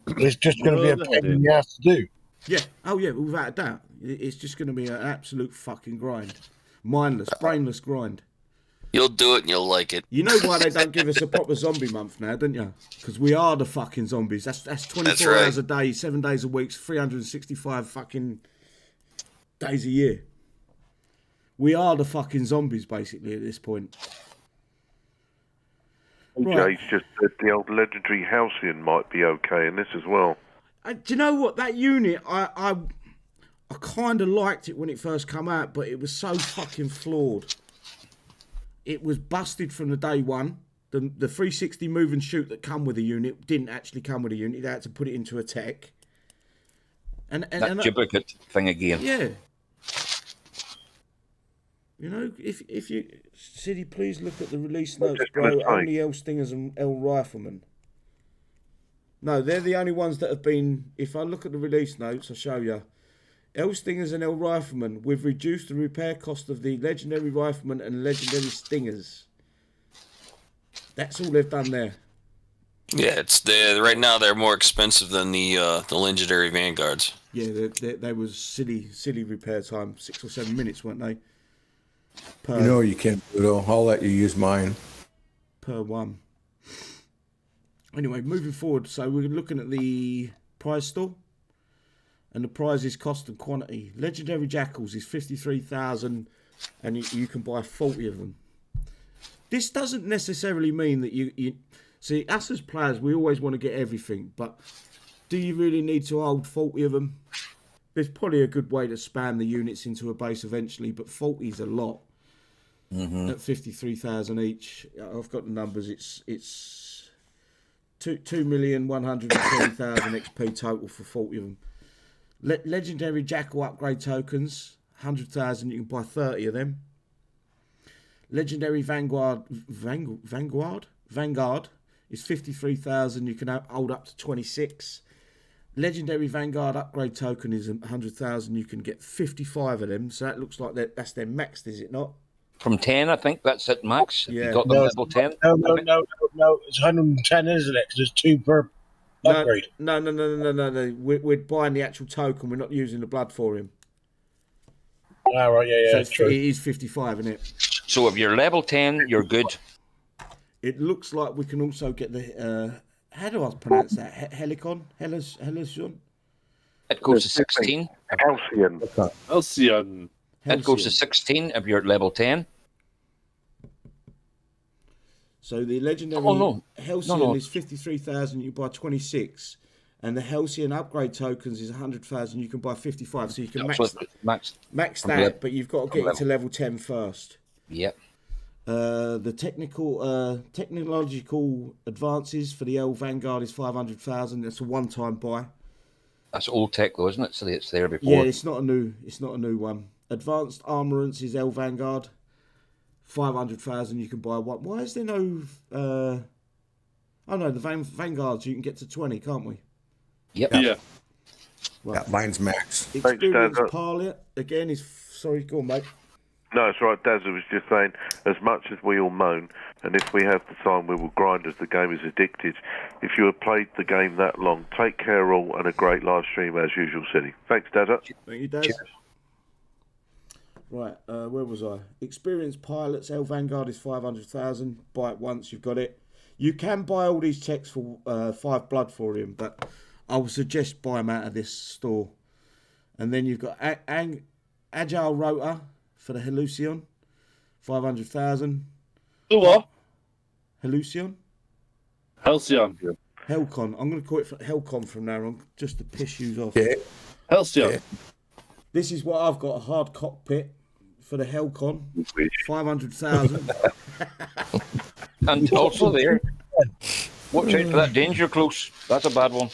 It's just going to be a pain in the ass to do. Yeah. Oh yeah, without a doubt. It's just going to be an absolute fucking grind. Mindless, brainless grind. You'll do it and you'll like it. You know why they don't give us a proper zombie month now, don't you? Because we are the fucking zombies. That's 24 That's right. hours a day, 7 days a week, 365 fucking days a year. We are the fucking zombies, basically, at this point. Right. Jay's just said the old legendary Halcyon might be okay in this as well. Do you know what? That unit, I kind of liked it when it first came out, but it was so fucking flawed. It was busted from the day one. The 360 move and shoot that come with the unit didn't actually come with a unit. They had to put it into a tech. And That duplicate thing again. yeah. You know, if you... City, please look at the release notes, just bro. gonna say- Only L Stingers and L Riflemen. No, they're the only ones that have been... If I look at the release notes, I'll show you. L Stingers and L Riflemen. We've reduced the repair cost of the Legendary Riflemen and Legendary Stingers. That's all they've done there. Yeah, right now they're more expensive than the legendary vanguards. Yeah, they was silly repair time. 6 or 7 minutes, weren't they? Per, You know you can't do it. I'll let you use mine. per one. Anyway, moving forward. So we're looking at the prize store. And the prize is cost and quantity. Legendary Jackals is 53,000 and you can buy 40 of them. This doesn't necessarily mean that you... See, us as players, we always want to get everything. But do you really need to hold 40 of them? There's probably a good way to spam the units into a base eventually, but 40 is a lot. At 53,000 each. I've got the numbers. It's 2,120,000 XP total for 40 of them. Legendary Jackal upgrade tokens, 100,000. You can buy 30 of them. Legendary Vanguard is 53,000. You can hold up to 26. Legendary Vanguard upgrade token is 100,000. You can get 55 of them. So that looks like that's their maxed, is it not? From 10, I think that's it, max. Yeah. You got them level 10. No. It's 110, isn't it? Because there's 2 per upgrade. No. We're buying the actual token. We're not using the blood for him. Ah, right, yeah, So that's true. it is 55, isn't it? So if you're level 10, you're good. It looks like we can also get the... how do I pronounce that? Helicon? Helicon? It goes to 16. Halcyon. Halcyon. It goes to 16 if you're at level 10. So the legendary Halcyon is 53,000. You buy 26, and the Halcyon upgrade tokens is 100,000. You can buy 55. So you can max Max. that, but you've got to get it to level 10 first. Yep. The technological advances for the L Vanguard is 500,000. That's a one-time buy. That's old tech, though, isn't it? So it's there before. Yeah, it's not a new one. Advanced armorance is L Vanguard, 500,000. You can buy one. Why is there no? Oh no, the Vanguards you can get to 20, can't we? Yep. Yeah. Right. Yeah, mine's max. Experienced Dad. pilot again is sorry. Go on, mate. No, it's right. Dazza was just saying, as much as we all moan, and if we have the time, we will grind as the game is addictive. If you have played the game that long, take care all, and a great live stream as usual, City. Thanks, Dazza. Thank you, Daz. Right, where was I? Experienced pilots, L Vanguard is 500,000. Buy it once, you've got it. You can buy all these checks for 5 blood for him, but I would suggest buy them out of this store. And then you've got Agile Rotor for the Halcyon, 500,000. The what? Halcyon? Halcyon. Helcon. I'm going to call it Helcon from now on, just to piss you off. Yeah. Halcyon. Yeah. This is what I've got, a hard cockpit for the Helcon, 500,000. And also there, watch out for that danger close. That's a bad one.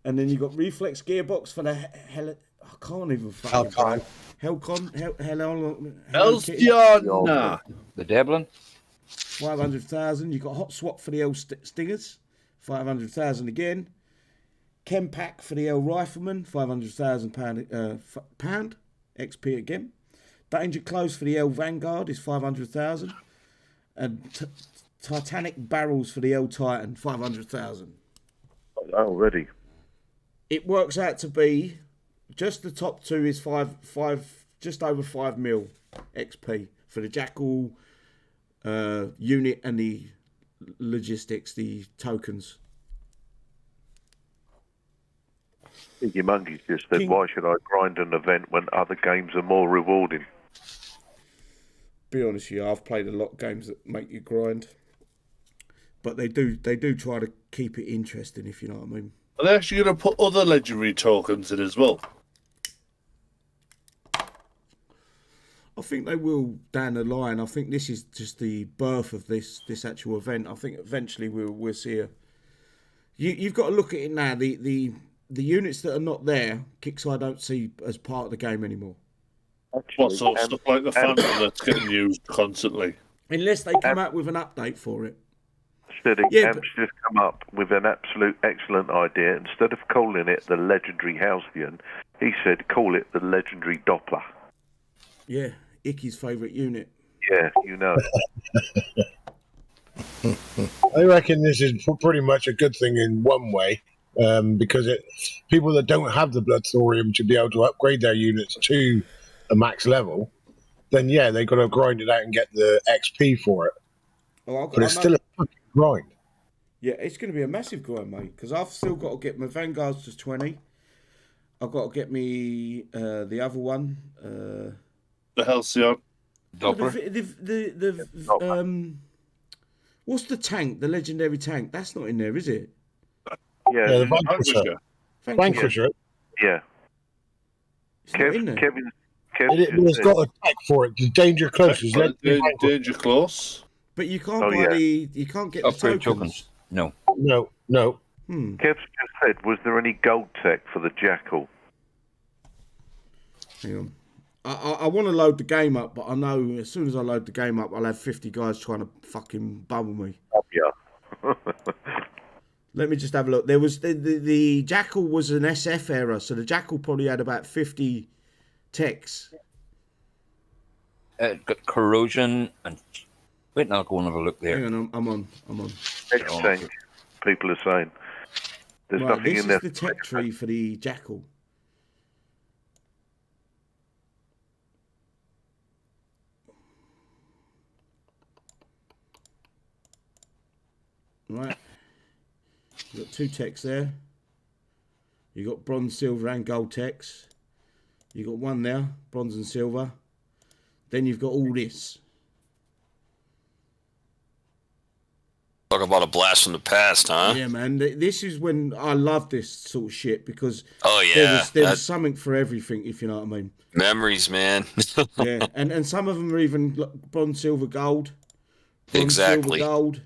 And then you've got reflex gearbox for the I can't even fucking Helcon. Halcyon. The Devlin. 500,000. You've got hot swap for the L Stingers, 500,000 again. Chem pack for the L Rifleman, 500,000 pound XP again. Danger close for the L Vanguard is 500,000, and Titanic barrels for the L Titan, 500,000. Already. It works out to be just the top two is just over 5 mil XP for the Jackal unit and the logistics, the tokens. Iggy Monkey's just said, why should I grind an event when other games are more rewarding? Be honest with you, I've played a lot of games that make you grind, but they do try to keep it interesting, if you know what I mean. Are they actually going to put other legendary tokens in as well? I think they will down the line. I think this is just the birth of this actual event. I think eventually we'll see a. You've got to look at it now. The units that are not there, Kixeye don't see as part of the game anymore. What sort of stuff like the Phantom that's getting used constantly? Unless they come out with an update for it. Amps just come up with an absolute excellent idea. Instead of calling it the legendary Halcyon, he said call it the legendary Doppler. Yeah, Icky's favourite unit. Yeah, you know. I reckon this is pretty much a good thing in one way, because people that don't have the blood thorium to be able to upgrade their units to a max level, then yeah, they got to grind it out and get the XP for it. But it's still a fucking grind. Yeah, it's going to be a massive grind, mate, because I've still got to get my Vanguards to 20. I've got to get me the other one. The Halcyon. What's the tank? The legendary tank? That's not in there, is it? Yeah, the Vanquisher. Vanquisher. Yeah. It's not in there. It's got a tag for it. The danger close is danger close. But you can't buy you can't get the tokens. No. No. Kev's just said, was there any gold tech for the Jackal? Hang on. I want to load the game up, but I know as soon as I load the game up, I'll have 50 guys trying to fucking bubble me. Yeah. Let me just have a look. There was the Jackal was an SF error, so the Jackal probably had about 50 techs. Got corrosion and wait, now I'll go and have a look there. Hang on, I'm on. Exchange. People are saying there's nothing in there. This is the tech tree for the Jackal. Right. You've got 2 techs there. You've got bronze, silver, and gold techs. You've got 1 there, bronze and silver. Then you've got all this. Talk about a blast from the past, huh? Yeah, man. This is when I love this sort of shit because yeah, there was something for everything, if you know what I mean. Memories, man. Yeah, and some of them are even bronze, silver, gold. Bronze, Exactly. silver, gold.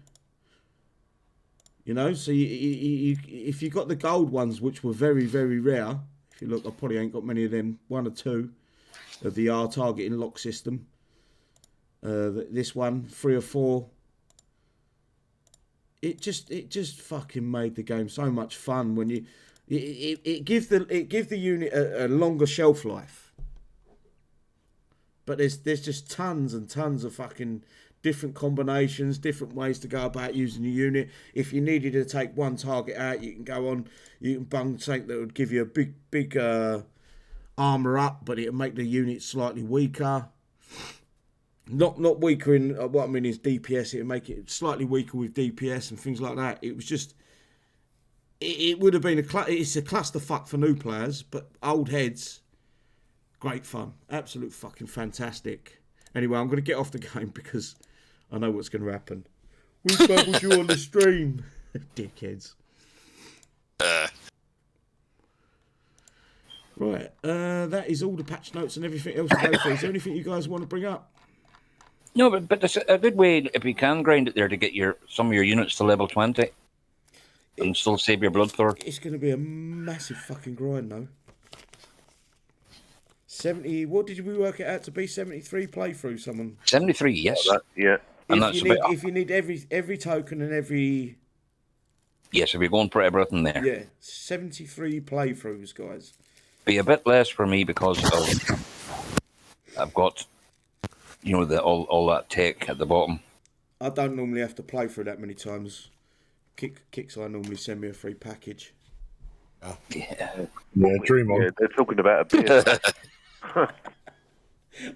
You know, so if you got the gold ones, which were very, very rare, if you look, I probably ain't got many of them, 1 or 2 of the R targeting lock system. This one, 3 or 4. It just fucking made the game so much fun when it gives the unit a longer shelf life. But there's just tons and tons of fucking different combinations, different ways to go about using the unit. If you needed to take one target out, you can go on, you can bung something that would give you a big armor up, but it'll make the unit slightly weaker. Not weaker in what I mean is DPS. It'll make it slightly weaker with DPS and things like that. It was just, it would have been it's a clusterfuck for new players, but old heads, great fun, absolute fucking fantastic. Anyway, I'm going to get off the game because I know what's going to happen. We babbled you on the stream, dickheads. Right, that is all the patch notes and everything else to go through. Is there anything you guys want to bring up? No, but there's a good way if you can grind it there to get some of your units to level 20 and still save your blood for. It's going to be a massive fucking grind, though. 70. What did we work it out to be? 73 playthrough. Someone. 73, yes. Yeah. And if you need every token and every. Yes, if you're going for everything there. Yeah, 73 playthroughs, guys. Be a bit less for me because I've got, all that tech at the bottom. I don't normally have to play through that many times. Kixeye normally send me a free package. Oh. Yeah, dream on. Yeah, they're talking about a beer. I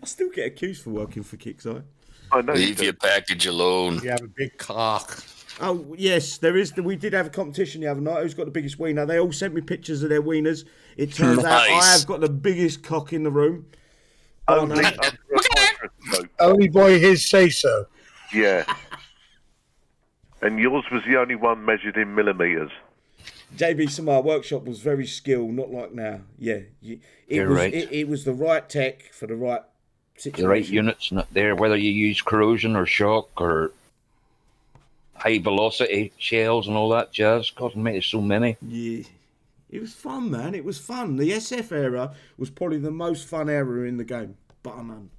still get accused for working for Kixeye. I know. Leave your package alone. You have a big cock. Oh, yes, there is. We did have a competition the other night. Who's got the biggest wiener? They all sent me pictures of their wieners. It turns out I have got the biggest cock in the room. Only by his say-so. Yeah. And yours was the only one measured in millimetres. JB Samar Workshop was very skilled, not like now. Yeah. You're right. It was the right tech for the right situation. The right units not there, whether you use corrosion or shock or high velocity shells and all that jazz. God, mate, there's so many. Yeah. It was fun, man. It was fun. The SF era was probably the most fun era in the game. But man,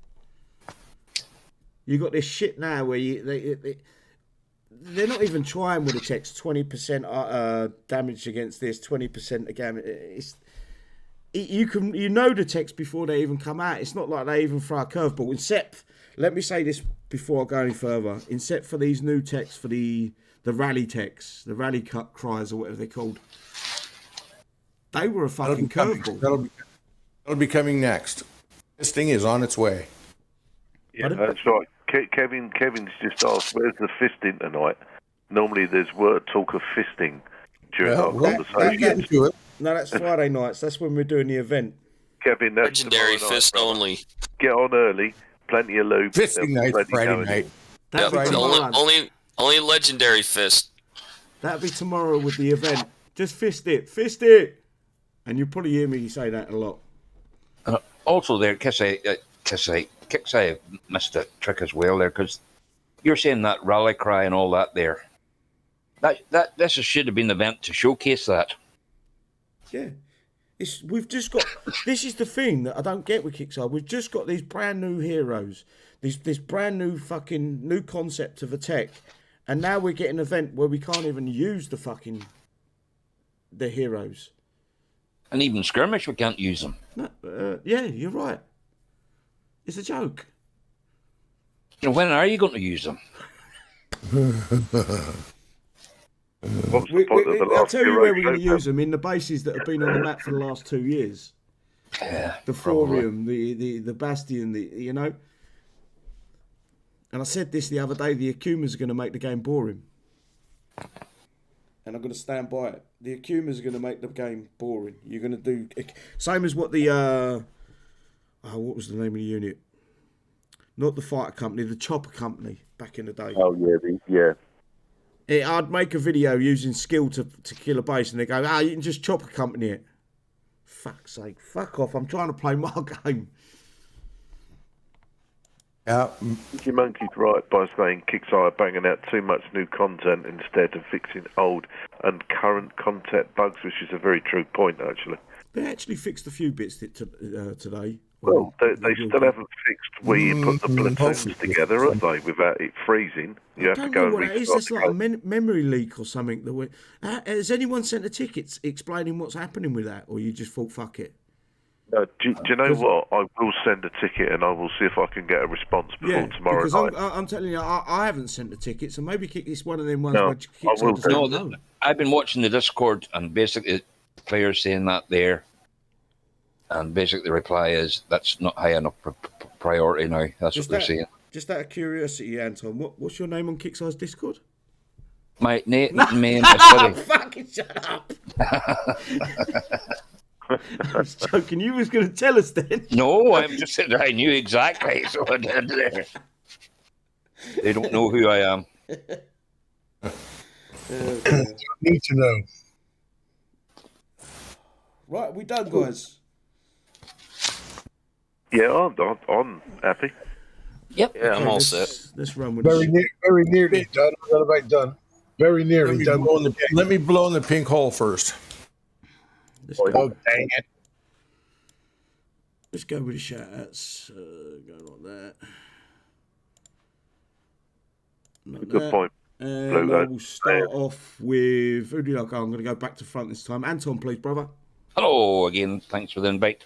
you got this shit now where they're not even trying with the checks. 20% damage against this, 20% again. You know the text before they even come out. It's not like they even throw a curveball. Except, let me say this before I go any further. Except for these new texts, for the rally texts, the rally cut cries or whatever they're called. They were a fucking curveball. That'll be coming next. This thing is on its way. Yeah, that's right. Kevin's just asked, where's the fisting tonight? Normally there's talk of fisting during our conversation. No, that's Friday nights. That's when we're doing the event. Kevin, that's Legendary fist only. Get on early. Plenty of loot. Fisting night, Friday night. Only legendary fist. That'll be tomorrow with the event. Just fist it. And you'll probably hear me say that a lot. Also there, Kixeye missed a trick as well there, because you're saying that rally cry and all that there. This should have been the event to showcase that. Yeah. We've just got... This is the thing that I don't get with Kixeye. We've just got these brand new heroes. This brand new fucking new concept of a tech. And now we're getting an event where we can't even use the heroes. And even skirmish, we can't use them. No, yeah, you're right. It's a joke. When are you going to use them? I'll tell you where we're going to use them, in the bases that have been on the map for the last 2 years. Yeah, the Thorium, the Bastion, you know. And I said this the other day, the Akumas are going to make the game boring. And I'm going to stand by it. The Akumas are going to make the game boring. You're going to do... Same as what the... what was the name of the unit? Not the fighter company, the chopper company back in the day. Oh, yeah. I'd make a video using skill to kill a base, and they go, you can just chop accompany it. Fuck's sake, fuck off! I'm trying to play my game. Yeah. Your monkey's right by saying Kixeye are banging out too much new content instead of fixing old and current content bugs, which is a very true point, actually. They actually fixed a few bits today. Well, they still haven't fixed where you put the platoons together, have they, without it freezing? You have to go and what it is. restart It's like a memory leak or something. Has anyone sent a ticket explaining what's happening with that, or you just thought, fuck it? Do you know what? I will send a ticket and I will see if I can get a response before tomorrow because night. I'm telling you, I haven't sent a ticket, so maybe it's one of them ones No, where I will do. No, I've been watching the Discord and basically players saying that there. And basically the reply is that's not high enough priority now. That's what they're saying. Just out of curiosity, Anton, what's your name on Kixeye's Discord? My name is City. Fucking shut up! I was joking. You was going to tell us then. No, I'm just saying I knew exactly. So I did there. They don't know who I am. Need to know. Right, we done, guys. Yeah, I'm happy. Yep. Yeah, I'm all set. Let's run with Very nearly done. I'm not about done. Very nearly done. Let me blow in the pink hole first. Oh, dang it. Let's go with the shout-outs. Go like that. Like Good that. point. And I will start off with... Who do I go? I'm going to go back to front this time. Anton, please, brother. Hello again. Thanks for the invite.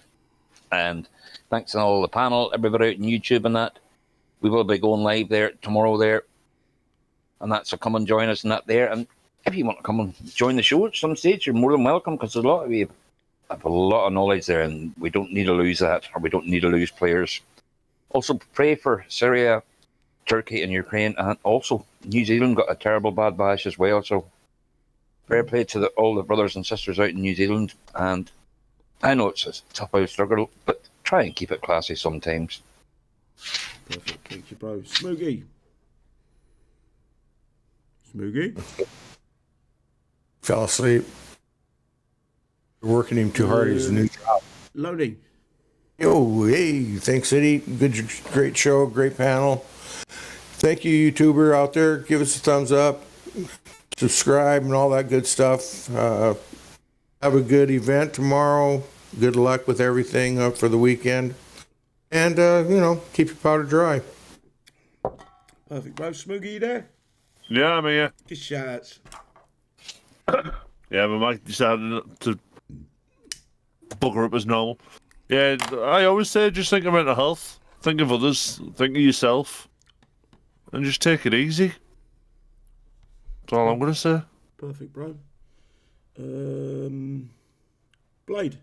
And thanks to all the panel, everybody out on YouTube and that. We will be going live there tomorrow there. And that's so come and join us in that there. And if you want to come and join the show at some stage, you're more than welcome, because a lot of you have a lot of knowledge there, and we don't need to lose that, or we don't need to lose players. Also, pray for Syria, Turkey, and Ukraine, and also New Zealand got a terrible bad bash as well. So, fair play to all the brothers and sisters out in New Zealand. And I know it's a tough out struggle, but try and keep it classy sometimes. Perfect. Thank you, bro. Smoogie. Fell asleep. You're working him too hard. He's a new job. Loading. Yo, hey, thanks, Eddie. Great show, great panel. Thank you, YouTuber out there. Give us a thumbs up, subscribe, and all that good stuff. Have a good event tomorrow. Good luck with everything for the weekend. And, keep your powder dry. Perfect, bro. Smoogie, you there? Yeah, I'm here. Just shout-outs. Yeah, but Mike decided to bugger up as normal. Yeah, I always say just think of mental health, think of others, think of yourself, and just take it easy. That's all I'm going to say. Perfect, bro. Blade.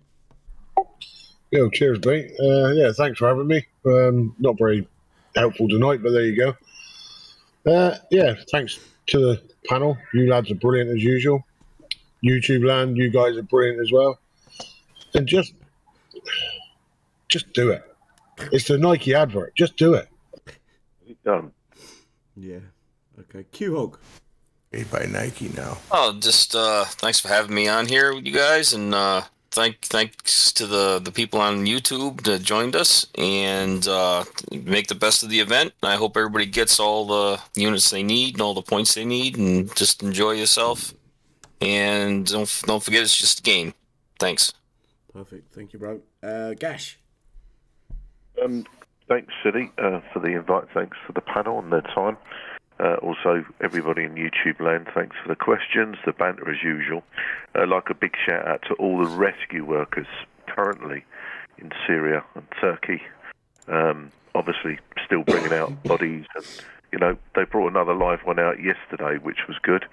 Yo, cheers, mate. Yeah, thanks for having me. Not very helpful tonight, but there you go. Yeah, thanks to the panel. You lads are brilliant as usual. YouTube land, you guys are brilliant as well. And just do it. It's the Nike advert. Just do it. Done. Yeah. Okay. Q-Hog. Made by Nike now. Oh, just thanks for having me on here with you guys, and thanks to the people on YouTube that joined us, and make the best of the event. I hope everybody gets all the units they need and all the points they need, and just enjoy yourself. And don't forget, it's just a game. Thanks. Perfect. Thank you, bro. Gash. Thanks, City, for the invite. Thanks for the panel and their time. Also, everybody in YouTube land, thanks for the questions, the banter as usual. Like a big shout out to all the rescue workers currently in Syria and Turkey. Obviously, still bringing out bodies. And, they brought another live one out yesterday, which was good.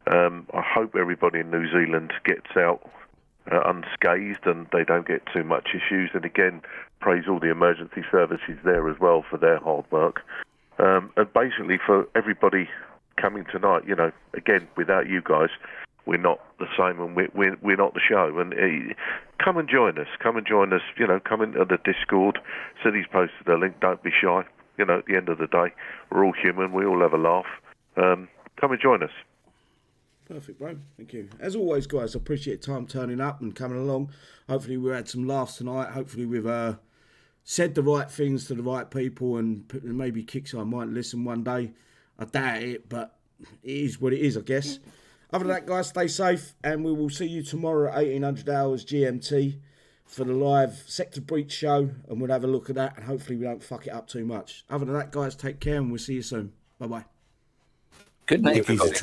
I hope everybody in New Zealand gets out unscathed and they don't get too much issues. And again, praise all the emergency services there as well for their hard work. And basically for everybody coming tonight, again, without you guys, we're not the same, and we're not the show. And come and join us. Come into the Discord. City's posted a link. Don't be shy. At the end of the day, we're all human. We all have a laugh. Come and join us. Perfect, bro. Thank you. As always, guys, I appreciate time turning up and coming along. Hopefully we had some laughs tonight. Hopefully we've said the right things to the right people, and maybe Kixeye might listen one day. I doubt it, but it is what it is, I guess. Other than that, guys, stay safe, and we will see you tomorrow at 1800 hours GMT for the live Sector Breach show, and we'll have a look at that, and hopefully we don't fuck it up too much. Other than that, guys, take care, and we'll see you soon. Bye-bye. Good night, He's everybody. too